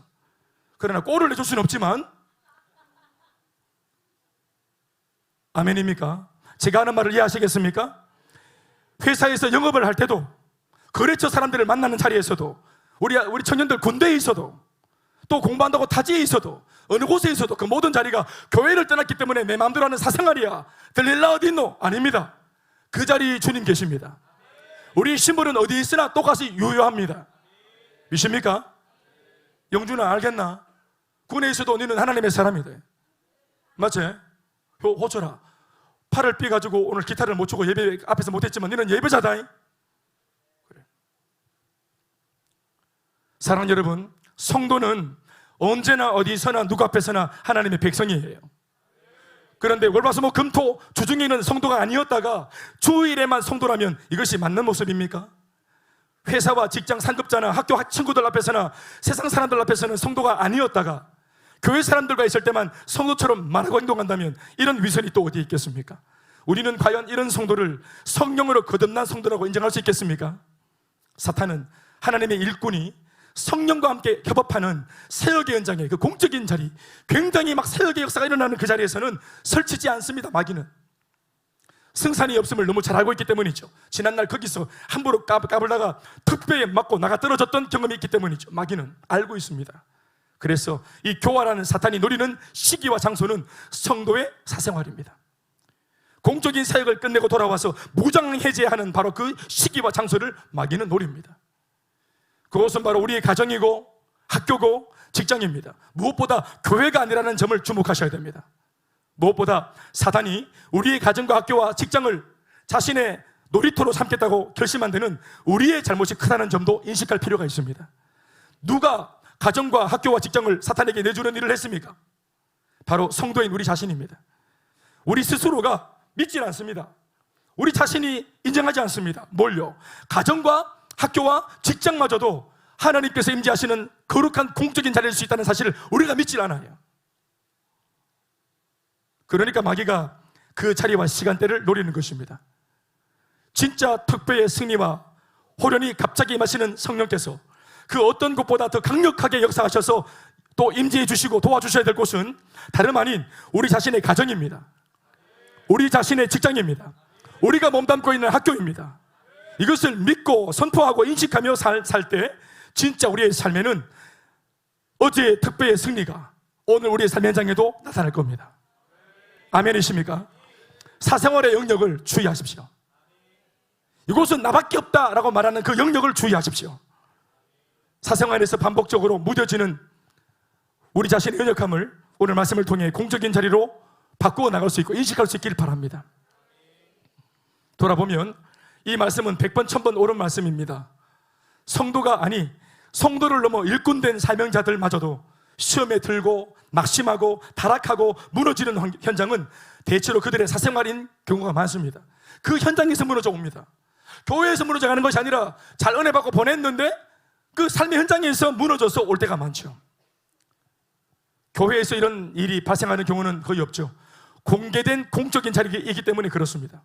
그러나 골을 내줄 수는 없지만, 아멘입니까? 제가 하는 말을 이해하시겠습니까? 회사에서 영업을 할 때도, 거래처 사람들을 만나는 자리에서도, 우리 청년들 군대에 있어도, 또 공부한다고 타지에 있어도, 어느 곳에 있어도 그 모든 자리가 교회를 떠났기 때문에 내 마음대로 하는 사생활이야, 들릴라 어디 있노? 아닙니다. 그 자리에 주님 계십니다. 우리 신분은 어디 있으나 똑같이 유효합니다. 믿습니까? 영준아, 알겠나? 군에 있어도 너는 하나님의 사람이 돼. 맞지? 호철아, 팔을 삐가지고 오늘 기타를 못 치고 예배 앞에서 못했지만 너는 예배자다. 그래. 사랑하는 여러분, 성도는 언제나 어디서나 누구 앞에서나 하나님의 백성이에요. 그런데 월화수목 금토 주중에 있는 성도가 아니었다가 주일에만 성도라면 이것이 맞는 모습입니까? 회사와 직장 상급자나 학교 친구들 앞에서나 세상 사람들 앞에서는 성도가 아니었다가 교회 사람들과 있을 때만 성도처럼 말하고 행동한다면 이런 위선이 또 어디에 있겠습니까? 우리는 과연 이런 성도를 성령으로 거듭난 성도라고 인정할 수 있겠습니까? 사탄은 하나님의 일꾼이 성령과 함께 협업하는 세역의 현장의 그 공적인 자리, 굉장히 막 세역의 역사가 일어나는 그 자리에서는 설치지 않습니다. 마귀는 승산이 없음을 너무 잘 알고 있기 때문이죠. 지난날 거기서 함부로 까불다가 턱뼈에 맞고 나가 떨어졌던 경험이 있기 때문이죠. 마귀는 알고 있습니다. 그래서 이 교활하는 사탄이 노리는 시기와 장소는 성도의 사생활입니다. 공적인 사역을 끝내고 돌아와서 무장해제하는 바로 그 시기와 장소를 마귀는 노립니다. 그것은 바로 우리의 가정이고 학교고 직장입니다. 무엇보다 교회가 아니라는 점을 주목하셔야 됩니다. 무엇보다 사단이 우리의 가정과 학교와 직장을 자신의 놀이터로 삼겠다고 결심한 데는 우리의 잘못이 크다는 점도 인식할 필요가 있습니다. 누가 가정과 학교와 직장을 사탄에게 내주는 일을 했습니까? 바로 성도인 우리 자신입니다. 우리 스스로가 믿질 않습니다. 우리 자신이 인정하지 않습니다. 뭘요? 가정과 학교와 직장마저도 하나님께서 임재하시는 거룩한 공적인 자리일 수 있다는 사실을 우리가 믿질 않아요. 그러니까 마귀가 그 자리와 시간대를 노리는 것입니다. 진짜 특배의 승리와 호련히 갑자기 임하시는 성령께서 그 어떤 곳보다 더 강력하게 역사하셔서 또 임재해 주시고 도와주셔야 될 곳은 다름 아닌 우리 자신의 가정입니다. 우리 자신의 직장입니다. 우리가 몸담고 있는 학교입니다. 이것을 믿고 선포하고 인식하며 살 때 진짜 우리의 삶에는 어제의 특배의 승리가 오늘 우리의 삶 현장에도 나타날 겁니다. 아멘이십니까? 사생활의 영역을 주의하십시오. 이곳은 나밖에 없다라고 말하는 그 영역을 주의하십시오. 사생활에서 반복적으로 무뎌지는 우리 자신의 연약함을 오늘 말씀을 통해 공적인 자리로 바꾸어 나갈 수 있고 인식할 수 있길 바랍니다. 돌아보면 이 말씀은 100번 1000번 옳은 말씀입니다. 성도가 아니 성도를 넘어 일꾼된 사명자들마저도 시험에 들고 낙심하고 타락하고 무너지는 현장은 대체로 그들의 사생활인 경우가 많습니다. 그 현장에서 무너져 옵니다. 교회에서 무너져 가는 것이 아니라 잘 은혜 받고 보냈는데 그 삶의 현장에서 무너져서 올 때가 많죠. 교회에서 이런 일이 발생하는 경우는 거의 없죠. 공개된 공적인 자리이기 때문에 그렇습니다.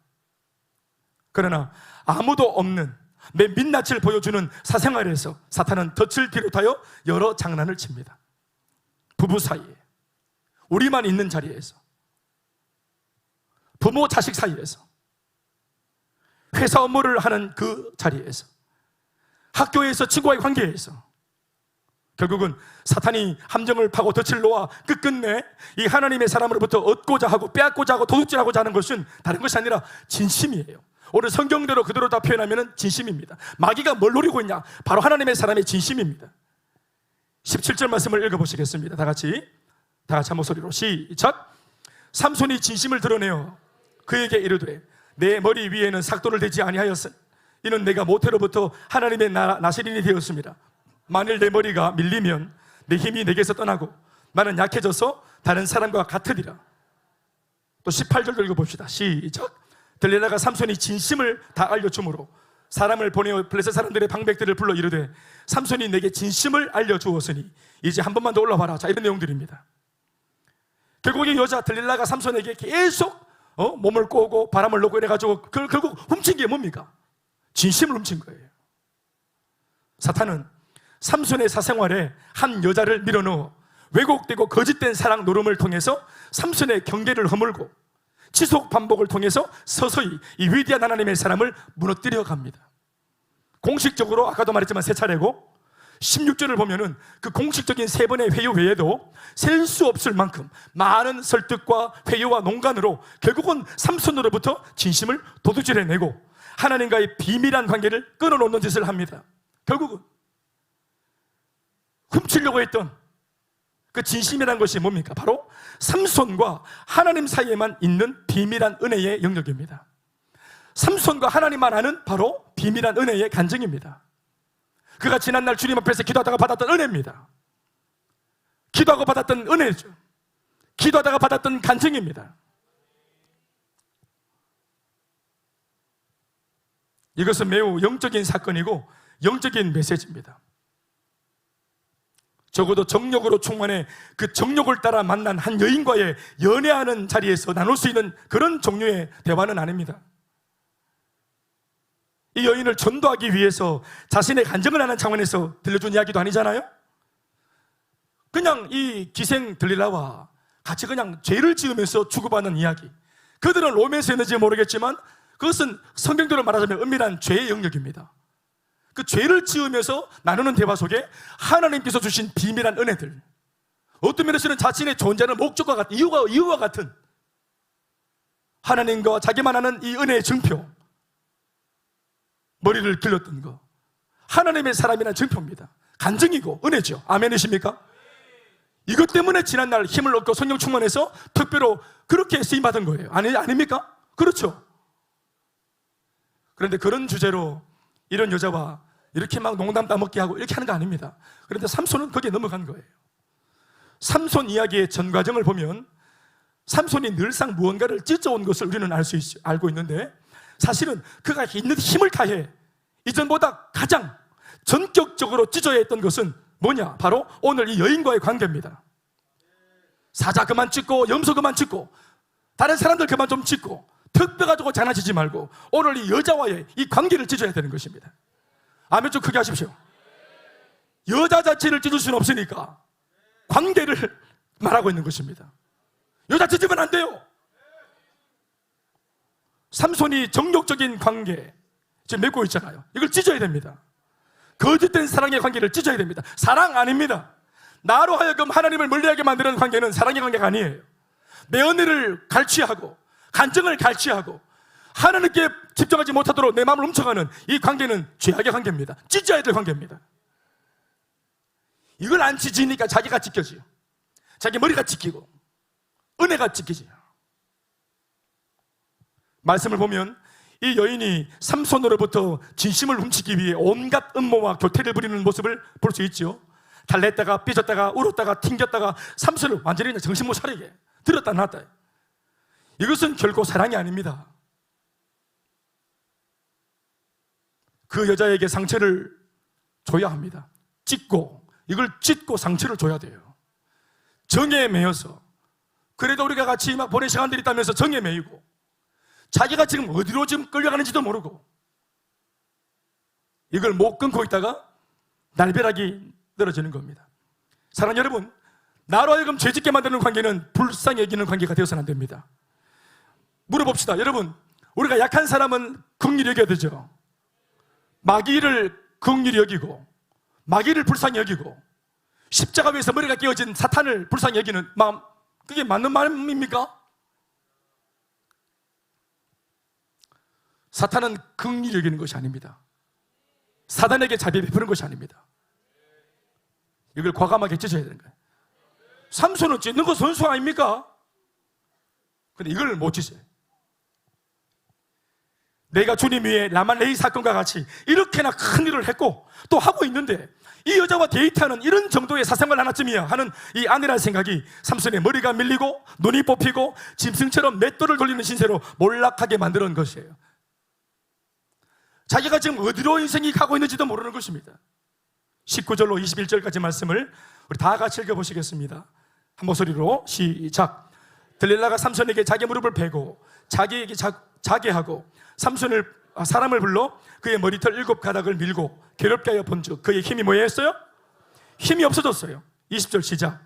그러나 아무도 없는 내 민낯을 보여주는 사생활에서 사탄은 덫을 비롯하여 여러 장난을 칩니다. 부부 사이에, 우리만 있는 자리에서, 부모 자식 사이에서, 회사 업무를 하는 그 자리에서, 학교에서 친구와의 관계에서 결국은 사탄이 함정을 파고 덫을 놓아 끝끝내 이 하나님의 사람으로부터 얻고자 하고 빼앗고자 하고 도둑질하고자 하는 것은 다른 것이 아니라 진심이에요. 오늘 성경대로 그대로 다 표현하면 진심입니다. 마귀가 뭘 노리고 있냐? 바로 하나님의 사람의 진심입니다. 17절 말씀을 읽어보시겠습니다. 다 같이 한 목소리로 시작. 삼손이 진심을 드러내어 그에게 이르되 내 머리 위에는 삭도를 대지 아니하였으니 이는 내가 모태로부터 하나님의 나시린이 되었습니다. 만일 내 머리가 밀리면 내 힘이 내게서 떠나고 나는 약해져서 다른 사람과 같으리라. 또 18절 읽어봅시다. 시작. 들릴라가 삼손이 진심을 다 알려주므로 사람을 보내어 블레셋 사람들의 방백들을 불러 이르되 삼손이 내게 진심을 알려주었으니 이제 한 번만 더 올라와라. 자, 이런 내용들입니다. 결국 이 여자 들릴라가 삼손에게 계속 몸을 꼬고 바람을 놓고 이래가지고 결국 훔친 게 뭡니까? 진심을 훔친 거예요. 사탄은 삼손의 사생활에 한 여자를 밀어넣어 왜곡되고 거짓된 사랑 노름을 통해서 삼손의 경계를 허물고 지속 반복을 통해서 서서히 이 위대한 하나님의 사람을 무너뜨려 갑니다. 공식적으로 아까도 말했지만 3차례고 16절을 보면은 그 공식적인 3번의 회유 외에도 셀 수 없을 만큼 많은 설득과 회유와 농간으로 결국은 삼손으로부터 진심을 도둑질해내고 하나님과의 비밀한 관계를 끊어놓는 짓을 합니다. 결국은 훔치려고 했던 그 진심이란 것이 뭡니까? 바로 삼손과 하나님 사이에만 있는 비밀한 은혜의 영역입니다. 삼손과 하나님만 아는 바로 비밀한 은혜의 간증입니다. 그가 지난날 주님 앞에서 기도하다가 받았던 은혜입니다. 기도하고 받았던 은혜죠. 기도하다가 받았던 간증입니다. 이것은 매우 영적인 사건이고 영적인 메시지입니다. 적어도 정욕으로 충만해 그 정욕을 따라 만난 한 여인과의 연애하는 자리에서 나눌 수 있는 그런 종류의 대화는 아닙니다. 이 여인을 전도하기 위해서 자신의 간증을 하는 차원에서 들려준 이야기도 아니잖아요. 그냥 이 기생 들릴라와 같이 그냥 죄를 지으면서 주고받는 이야기. 그들은 로맨스였는지 모르겠지만 그것은 성경대로 말하자면 은밀한 죄의 영역입니다. 그 죄를 지으면서 나누는 대화 속에 하나님께서 주신 비밀한 은혜들, 어떤 면에서는 자신의 존재는 목적과 같은 이유와 같은 하나님과 자기만 아는 이 은혜의 증표, 머리를 길렀던 거, 하나님의 사람이라는 증표입니다. 간증이고 은혜죠. 아멘이십니까? 이것 때문에 지난날 힘을 얻고 성령 충만해서 특별로 그렇게 쓰임받은 거예요. 아닙니까? 그렇죠. 그런데 그런 주제로 이런 여자와 이렇게 막 농담 따먹게 하고 이렇게 하는 거 아닙니다. 그런데 삼손은 거기에 넘어간 거예요. 삼손 이야기의 전 과정을 보면 삼손이 늘상 무언가를 찢어온 것을 우리는 알고 있는데 사실은 그가 있는 힘을 다해 이전보다 가장 전격적으로 찢어야 했던 것은 뭐냐? 바로 오늘 이 여인과의 관계입니다. 사자 그만 찢고 염소 그만 찢고 다른 사람들 그만 좀 찢고 턱 빼가지고 장난치지 말고 오늘 이 여자와의 이 관계를 찢어야 되는 것입니다. 아멘 좀 크게 하십시오. 여자 자체를 찢을 수는 없으니까 관계를 말하고 있는 것입니다. 여자 찢으면 안 돼요. 삼손이 정욕적인 관계 지금 맺고 있잖아요. 이걸 찢어야 됩니다. 거짓된 사랑의 관계를 찢어야 됩니다. 사랑 아닙니다. 나로 하여금 하나님을 멀리하게 만드는 관계는 사랑의 관계가 아니에요. 내 은혜를 갈취하고 간증을 갈취하고 하나님께 집중하지 못하도록 내 마음을 훔쳐가는 이 관계는 죄악의 관계입니다. 찢어야 될 관계입니다. 이걸 안 찢으니까 자기가 찢겨져요. 자기 머리가 찢기고 은혜가 찢기져요. 말씀을 보면 이 여인이 삼손으로부터 진심을 훔치기 위해 온갖 음모와 교태를 부리는 모습을 볼 수 있죠. 달랬다가 삐졌다가 울었다가 튕겼다가 삼손을 완전히 정신 못 차리게 들었다 놨다. 이것은 결코 사랑이 아닙니다. 그 여자에게 상처를 줘야 합니다. 이걸 찢고 상처를 줘야 돼요. 정에 매여서, 그래도 우리가 같이 막 보낸 시간들이 있다면서 정에 매이고 자기가 지금 어디로 지금 끌려가는지도 모르고 이걸 못 끊고 있다가 날벼락이 떨어지는 겁니다. 사랑하는 여러분, 나로 하여금 죄짓게 만드는 관계는 불쌍히 여기는 관계가 되어서는 안 됩니다. 물어봅시다. 여러분, 우리가 약한 사람은 긍휼히 여겨야 되죠. 마귀를 긍휼히 여기고 마귀를 불쌍히 여기고 십자가 위에서 머리가 깨어진 사탄을 불쌍히 여기는 마음, 그게 맞는 마음입니까? 사탄은 긍휼히 여기는 것이 아닙니다. 사단에게 자비 베푸는 것이 아닙니다. 이걸 과감하게 찢어야 되는 거예요. 삼손은 찢는 거 선수 아닙니까? 근데 이걸 못 찢어요. 내가 주님 위에 라말레이 사건과 같이 이렇게나 큰 일을 했고 또 하고 있는데 이 여자와 데이트하는 이런 정도의 사생활 하나쯤이야 하는 이 아내라는 생각이 삼손의 머리가 밀리고 눈이 뽑히고 짐승처럼 맷돌을 돌리는 신세로 몰락하게 만드는 것이에요. 자기가 지금 어디로 인생이 가고 있는지도 모르는 것입니다. 19절로 21절까지 말씀을 우리 다 같이 읽어보시겠습니다. 한 목소리로 시작. 들릴라가 삼손에게 자기 무릎을 베고 자기에게 자게 하고 사람을 불러 그의 머리털 7가닥을 밀고 괴롭게 하여 본즉 그의 힘이 뭐였어요? 힘이 없어졌어요. 20절 시작.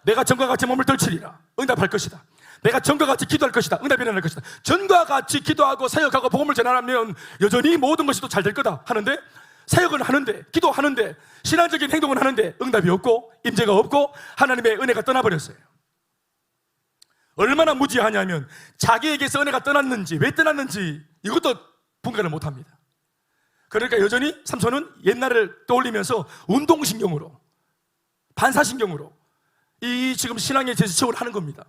내가 전과 같이 몸을 떨치리라. 응답할 것이다. 내가 전과 같이 기도할 것이다. 응답이 일어날 것이다. 전과 같이 기도하고 사역하고 복음을 전하면 여전히 모든 것이 또 잘 될 거다 하는데, 사역은 하는데, 기도하는데, 신앙적인 행동은 하는데 응답이 없고 임재가 없고 하나님의 은혜가 떠나버렸어요. 얼마나 무지하냐면 자기에게서 은혜가 떠났는지 왜 떠났는지 이것도 분간을 못합니다. 그러니까 여전히 삼손은 옛날을 떠올리면서 운동신경으로, 반사신경으로 이 지금 신앙의 제스처를 하는 겁니다.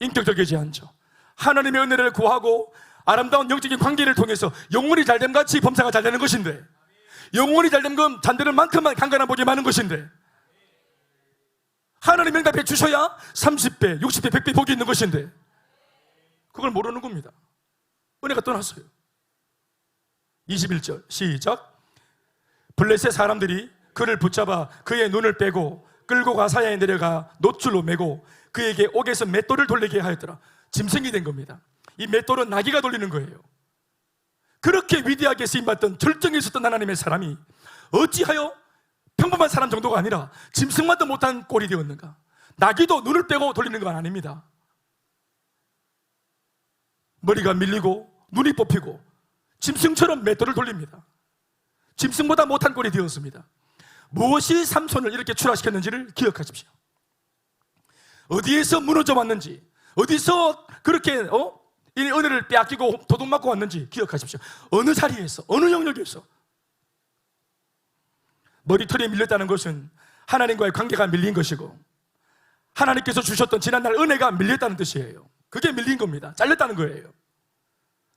인격적이지 않죠. 하나님의 은혜를 구하고 아름다운 영적인 관계를 통해서 영혼이 잘됨 같이 범사가 잘 되는 것인데, 영혼이 잘된 건 잔대를 만큼만 강간한 복이 많은 것인데, 하나님 응답해 주셔야 30배, 60배, 100배 복이 있는 것인데 그걸 모르는 겁니다. 은혜가 떠났어요. 21절 시작. 블레셋 사람들이 그를 붙잡아 그의 눈을 빼고 끌고 가사야에 내려가 노줄로 매고 그에게 옥에서 맷돌을 돌리게 하였더라. 짐승이 된 겁니다. 이 맷돌은 나귀가 돌리는 거예요. 그렇게 위대하게 쓰임받던 절정에 있었던 하나님의 사람이 어찌하여 평범한 사람 정도가 아니라 짐승만도 못한 꼴이 되었는가? 나귀도 눈을 빼고 돌리는 건 아닙니다. 머리가 밀리고 눈이 뽑히고 짐승처럼 맷돌을 돌립니다. 짐승보다 못한 꼴이 되었습니다. 무엇이 삼손을 이렇게 추락시켰는지를 기억하십시오. 어디에서 무너져 왔는지, 어디서 그렇게 이 은혜를 빼앗기고 도둑맞고 왔는지 기억하십시오. 어느 자리에서, 어느 영역에서. 머리털이 밀렸다는 것은 하나님과의 관계가 밀린 것이고 하나님께서 주셨던 지난날 은혜가 밀렸다는 뜻이에요. 그게 밀린 겁니다. 잘렸다는 거예요.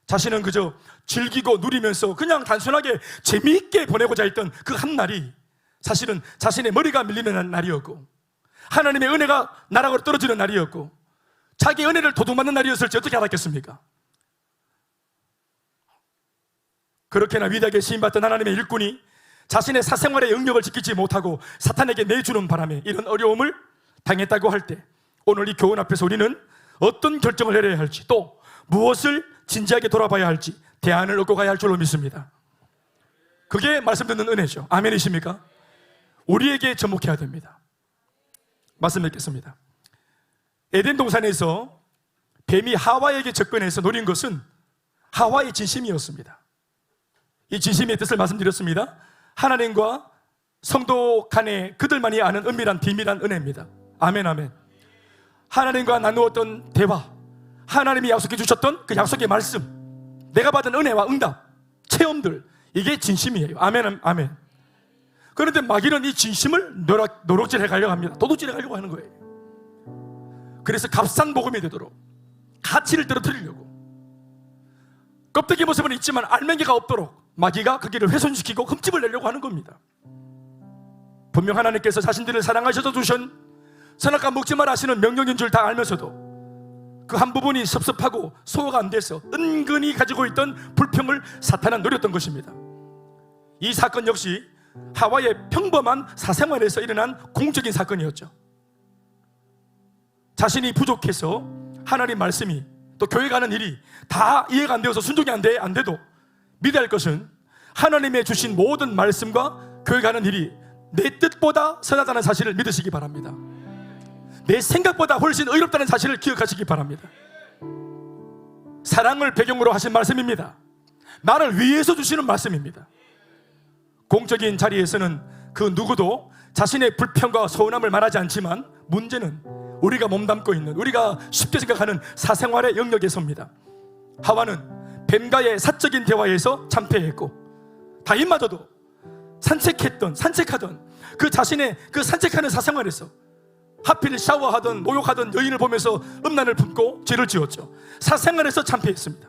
자신은 그저 즐기고 누리면서 그냥 단순하게 재미있게 보내고자 했던 그 한 날이 사실은 자신의 머리가 밀리는 날이었고 하나님의 은혜가 나락으로 떨어지는 날이었고 자기의 은혜를 도둑맞는 날이었을지 어떻게 알았겠습니까? 그렇게나 위대하게 시인받던 하나님의 일꾼이 자신의 사생활의 영역을 지키지 못하고 사탄에게 내주는 바람에 이런 어려움을 당했다고 할 때 오늘 이 교훈 앞에서 우리는 어떤 결정을 내려야 할지 또 무엇을 진지하게 돌아봐야 할지 대안을 얻고 가야 할 줄로 믿습니다. 그게 말씀 듣는 은혜죠. 아멘이십니까? 우리에게 접목해야 됩니다. 말씀 맺겠습니다. 에덴 동산에서 뱀이 하와에게 접근해서 노린 것은 하와의 진심이었습니다. 이 진심의 뜻을 말씀드렸습니다. 하나님과 성도 간에 그들만이 아는 은밀한 비밀한 은혜입니다. 아멘 아멘. 하나님과 나누었던 대화, 하나님이 약속해 주셨던 그 약속의 말씀, 내가 받은 은혜와 응답, 체험들, 이게 진심이에요. 아멘 아멘. 그런데 마귀는 이 진심을 노력질해 가려고 합니다. 도둑질해 가려고 하는 거예요. 그래서 값싼 복음이 되도록 가치를 떨어뜨리려고, 껍데기 모습은 있지만 알맹이가 없도록 마귀가 그 길을 훼손시키고 흠집을 내려고 하는 겁니다. 분명 하나님께서 자신들을 사랑하셔서 주신 선악과 먹지 마라 하시는 명령인 줄 다 알면서도 그 한 부분이 섭섭하고 소화가 안 돼서 은근히 가지고 있던 불평을 사탄은 노렸던 것입니다. 이 사건 역시 하와의 평범한 사생활에서 일어난 공적인 사건이었죠. 자신이 부족해서 하나님 말씀이 또 교회 가는 일이 다 이해가 안 되어서 순종이 안 돼도 믿어야 할 것은 하나님의 주신 모든 말씀과 교회 가는 일이 내 뜻보다 선하다는 사실을 믿으시기 바랍니다. 내 생각보다 훨씬 의롭다는 사실을 기억하시기 바랍니다. 사랑을 배경으로 하신 말씀입니다. 나를 위해서 주시는 말씀입니다. 공적인 자리에서는 그 누구도 자신의 불평과 서운함을 말하지 않지만 문제는 우리가 몸담고 있는, 우리가 쉽게 생각하는 사생활의 영역에서입니다. 하와는 뱀과의 사적인 대화에서 참패했고, 다윗마저도 산책하던 그 자신의 그 산책하는 사생활에서 하필 샤워하던 목욕하던 여인을 보면서 음란을 품고 죄를 지었죠. 사생활에서 참패했습니다.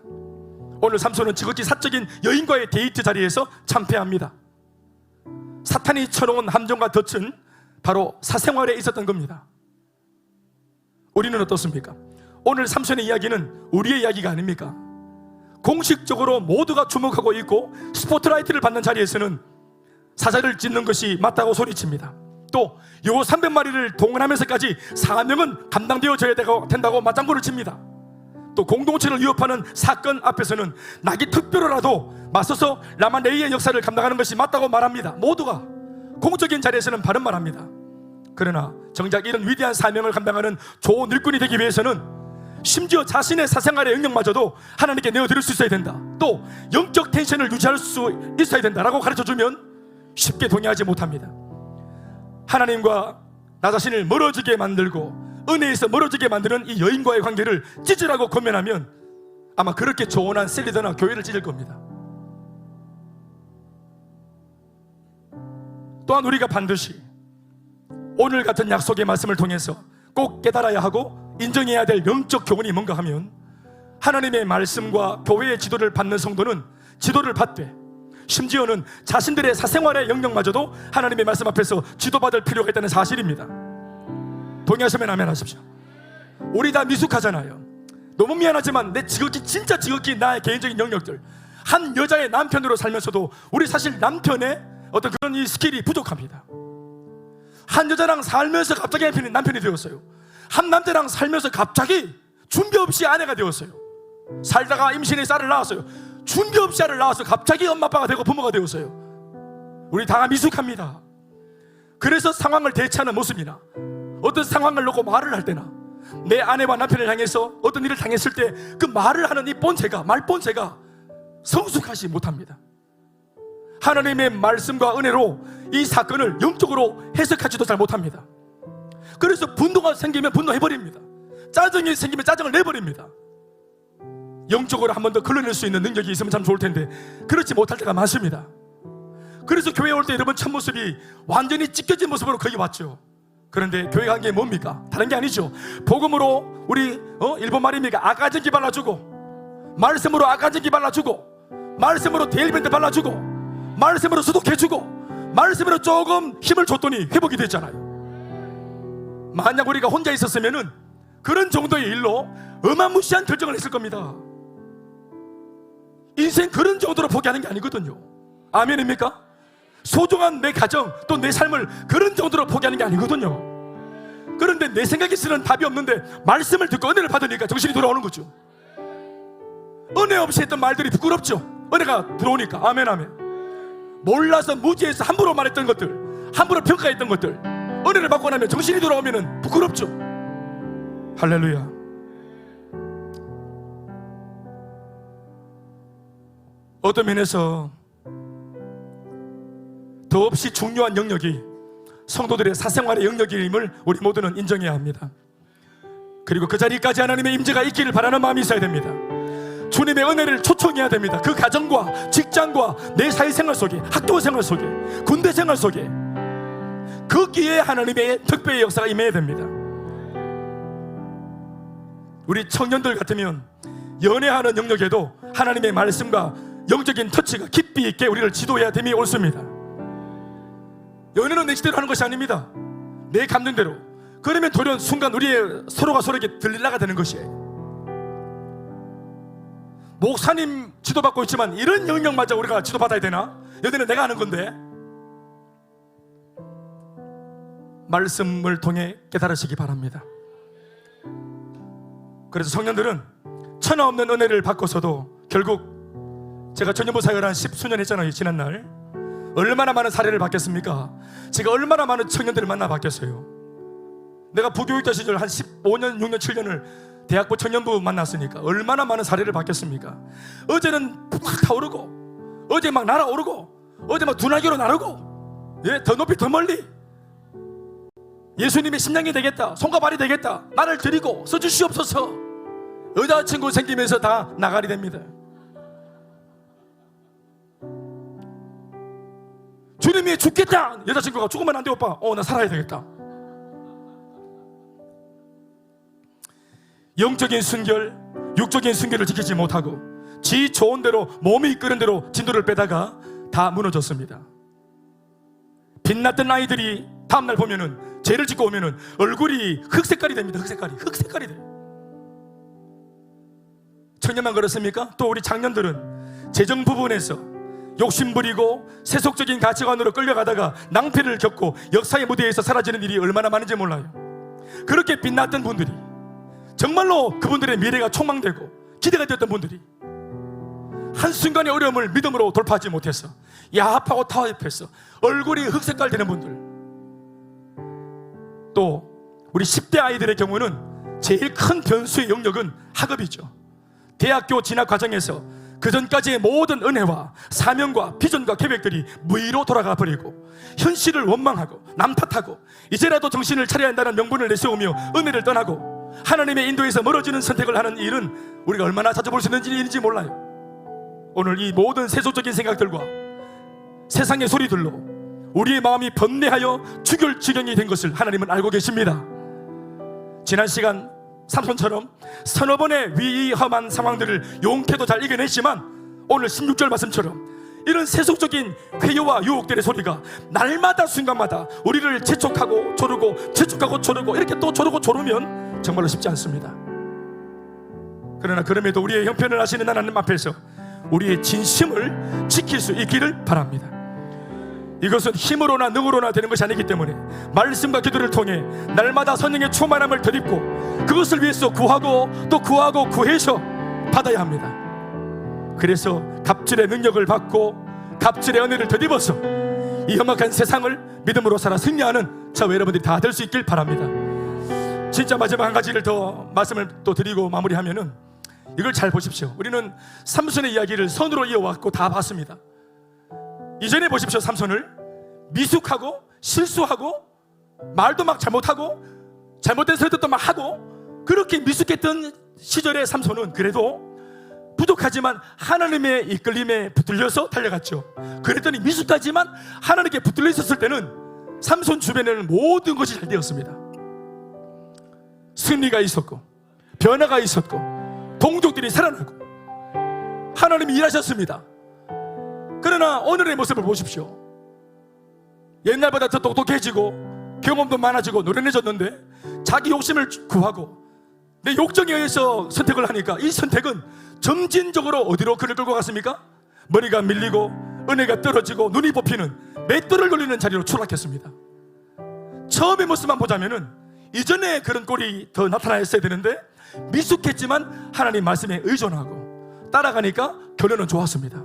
오늘 삼손은 지극히 사적인 여인과의 데이트 자리에서 참패합니다. 사탄이 쳐놓은 함정과 덫은 바로 사생활에 있었던 겁니다. 우리는 어떻습니까? 오늘 삼손의 이야기는 우리의 이야기가 아닙니까? 공식적으로 모두가 주목하고 있고 스포트라이트를 받는 자리에서는 사자를 찢는 것이 맞다고 소리칩니다. 또 요 300마리를 동원하면서까지 사명은 감당되어져야 된다고 맞장구를 칩니다. 또 공동체를 위협하는 사건 앞에서는 나기 특별로라도 맞서서 라마네이의 역사를 감당하는 것이 맞다고 말합니다. 모두가 공적인 자리에서는 바른 말합니다. 그러나 정작 이런 위대한 사명을 감당하는 좋은 일꾼이 되기 위해서는 심지어 자신의 사생활의 영역마저도 하나님께 내어드릴 수 있어야 된다, 또 영적 텐션을 유지할 수 있어야 된다라고 가르쳐주면 쉽게 동의하지 못합니다. 하나님과 나 자신을 멀어지게 만들고 은혜에서 멀어지게 만드는 이 여인과의 관계를 찢으라고 권면하면 아마 그렇게 조언한 셀리더나 교회를 찢을 겁니다. 또한 우리가 반드시 오늘 같은 약속의 말씀을 통해서 꼭 깨달아야 하고 인정해야 될 영적 교훈이 뭔가 하면, 하나님의 말씀과 교회의 지도를 받는 성도는 지도를 받되 심지어는 자신들의 사생활의 영역마저도 하나님의 말씀 앞에서 지도받을 필요가 있다는 사실입니다. 동의하시면 아멘 하십시오. 우리 다 미숙하잖아요. 너무 미안하지만 내 진짜 지극히 나의 개인적인 영역들, 한 여자의 남편으로 살면서도 우리 사실 남편의 어떤 그런 이 스킬이 부족합니다. 한 여자랑 살면서 갑자기 남편이 되었어요. 한 남자랑 살면서 갑자기 준비 없이 아내가 되었어요. 살다가 임신의 쌀을 낳았어요. 준비 없이 아를 낳아서 갑자기 엄마 아빠가 되고 부모가 되었어요. 우리 다 미숙합니다. 그래서 상황을 대처하는 모습이나 어떤 상황을 놓고 말을 할 때나 내 아내와 남편을 향해서 어떤 일을 당했을 때 그 말을 하는 이 본체가, 말 본체가 성숙하지 못합니다. 하나님의 말씀과 은혜로 이 사건을 영적으로 해석하지도 잘 못합니다. 그래서 분노가 생기면 분노해버립니다. 짜증이 생기면 짜증을 내버립니다. 영적으로 한 번 더 걸러낼 수 있는 능력이 있으면 참 좋을 텐데 그렇지 못할 때가 많습니다. 그래서 교회에 올 때 여러분 첫 모습이 완전히 찢겨진 모습으로 거기 왔죠. 그런데 교회 간 게 뭡니까? 다른 게 아니죠. 복음으로 우리 일본 말입니까? 아까전기 발라주고, 말씀으로 아까전기 발라주고, 말씀으로 데일밴드 발라주고, 말씀으로 소독해주고, 말씀으로 조금 힘을 줬더니 회복이 됐잖아요. 만약 우리가 혼자 있었으면은 그런 정도의 일로 어마무시한 결정을 했을 겁니다. 인생 그런 정도로 포기하는 게 아니거든요. 아멘입니까? 소중한 내 가정 또 내 삶을 그런 정도로 포기하는 게 아니거든요. 그런데 내 생각에 쓰는 답이 없는데 말씀을 듣고 은혜를 받으니까 정신이 돌아오는 거죠. 은혜 없이 했던 말들이 부끄럽죠. 은혜가 들어오니까. 아멘 아멘. 몰라서 무지해서 함부로 말했던 것들, 함부로 평가했던 것들, 은혜를 받고 나면 정신이 돌아오면 부끄럽죠. 할렐루야. 어떤 면에서 더없이 중요한 영역이 성도들의 사생활의 영역임을 우리 모두는 인정해야 합니다. 그리고 그 자리까지 하나님의 임재가 있기를 바라는 마음이 있어야 됩니다. 주님의 은혜를 초청해야 됩니다. 그 가정과 직장과 내 사회생활 속에, 학교생활 속에, 군대생활 속에 거기에 하나님의 특별의 역사가 임해야 됩니다. 우리 청년들 같으면 연애하는 영역에도 하나님의 말씀과 영적인 터치가 깊이 있게 우리를 지도해야 됨이 옳습니다. 연애는 내 지대로 하는 것이 아닙니다. 내 감정대로. 그러면 돌연 순간 우리의 서로가 서로에게 들릴라가 되는 것이에요. 목사님 지도받고 있지만 이런 영역마저 우리가 지도받아야 되나? 연애는 내가 하는 건데. 말씀을 통해 깨달으시기 바랍니다. 그래서 청년들은 천하 없는 은혜를 받고서도 결국 제가 전년부 사역을 한 10수년 했잖아요. 지난날 얼마나 많은 사례를 받겠습니까? 제가 얼마나 많은 청년들을 만나 봤겠어요. 내가 부교육자 시절 한 15년, 6년, 7년을 대학부 청년부 만났으니까 얼마나 많은 사례를 받겠습니까? 어제는 푹 타오르고, 어제 막 날아오르고, 어제 막 두날개로 나르고, 예, 더 높이 더 멀리, 예수님의 심장이 되겠다, 손과 발이 되겠다, 나를 드리고 써주시옵소서. 여자친구 생기면서 다 나가리 됩니다. 주님이 죽겠다, 여자친구가 죽으면 안 돼 오빠. 나 살아야 되겠다. 영적인 순결, 육적인 순결을 지키지 못하고 지 좋은 대로, 몸이 이끄는 대로 진도를 빼다가 다 무너졌습니다. 빛났던 아이들이 다음날 보면은, 죄를 짓고 오면은 얼굴이 흑색깔이 됩니다. 흑색깔이 돼. 청년만 그렇습니까? 또 우리 장년들은 재정 부분에서 욕심부리고 세속적인 가치관으로 끌려가다가 낭패를 겪고 역사의 무대에서 사라지는 일이 얼마나 많은지 몰라요. 그렇게 빛났던 분들이, 정말로 그분들의 미래가 촉망되고 기대가 되었던 분들이 한순간의 어려움을 믿음으로 돌파하지 못해서 야합하고 타협해서 얼굴이 흑색깔 되는 분들, 또 우리 10대 아이들의 경우는 제일 큰 변수의 영역은 학업이죠. 대학교 진학 과정에서 그 전까지의 모든 은혜와 사명과 비전과 계획들이 무의로 돌아가 버리고 현실을 원망하고 남 탓하고 이제라도 정신을 차려야 한다는 명분을 내세우며 은혜를 떠나고 하나님의 인도에서 멀어지는 선택을 하는 일은 우리가 얼마나 자주 볼 수 있는 일인지 몰라요. 오늘 이 모든 세속적인 생각들과 세상의 소리들로 우리의 마음이 번뇌하여 죽을 지경이 된 것을 하나님은 알고 계십니다. 지난 시간 삼손처럼 서너 번의 위험한 상황들을 용케도 잘 이겨냈지만, 오늘 16절 말씀처럼 이런 세속적인 회유와 유혹들의 소리가 날마다 순간마다 우리를 재촉하고 조르고 재촉하고 조르고 이렇게 또 조르고 조르면 정말로 쉽지 않습니다. 그러나 그럼에도 우리의 형편을 아시는 하나님 앞에서 우리의 진심을 지킬 수 있기를 바랍니다. 이것은 힘으로나 능으로나 되는 것이 아니기 때문에 말씀과 기도를 통해 날마다 성령의 충만함을 덧입고 그것을 위해서 구하고 또 구하고 구해서 받아야 합니다. 그래서 갑질의 능력을 받고 갑질의 은혜를 덧입어서 이 험악한 세상을 믿음으로 살아 승리하는 저와 여러분들이 다 될 수 있길 바랍니다. 진짜 마지막 한 가지를 더 말씀을 또 드리고 마무리하면은, 이걸 잘 보십시오. 우리는 삼손의 이야기를 선으로 이어왔고 다 봤습니다. 이전에 보십시오. 삼손을 미숙하고 실수하고 말도 막 잘못하고 잘못된 소리도 막 하고 그렇게 미숙했던 시절의 삼손은 그래도 부족하지만 하나님의 이끌림에 붙들려서 달려갔죠. 그랬더니 미숙하지만 하나님께 붙들려 있었을 때는 삼손 주변에는 모든 것이 잘 되었습니다. 승리가 있었고 변화가 있었고 동족들이 살아나고 하나님이 일하셨습니다. 그러나 오늘의 모습을 보십시오. 옛날보다 더 똑똑해지고 경험도 많아지고 노련해졌는데 자기 욕심을 구하고 내 욕정에 의해서 선택을 하니까 이 선택은 점진적으로 어디로 그를 끌고 갔습니까? 머리가 밀리고 은혜가 떨어지고 눈이 뽑히는 맷돌을 돌리는 자리로 추락했습니다. 처음의 모습만 보자면은 이전에 그런 꼴이 더 나타났어야 되는데 미숙했지만 하나님 말씀에 의존하고 따라가니까 결론은 좋았습니다.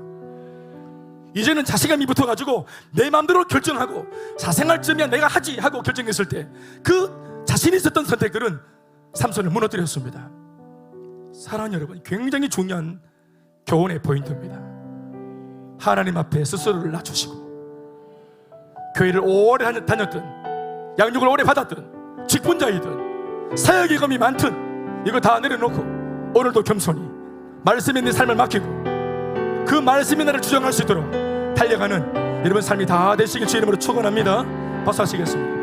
이제는 자신감이 붙어가지고 내 마음대로 결정하고 사생활쯤이야 내가 하지 하고 결정했을 때 그 자신이 있었던 선택들은 삼손을 무너뜨렸습니다. 사랑하는 여러분, 굉장히 중요한 교훈의 포인트입니다. 하나님 앞에 스스로를 낮추시고 교회를 오래 다녔든 양육을 오래 받았든 직분자이든 사역의 검이 많든 이거 다 내려놓고 오늘도 겸손히 말씀에 내 삶을 맡기고 그 말씀이 나를 주장할 수 있도록 달려가는 여러분 삶이 다 되시길 주의 이름으로 축원합니다. 박수 하시겠습니다.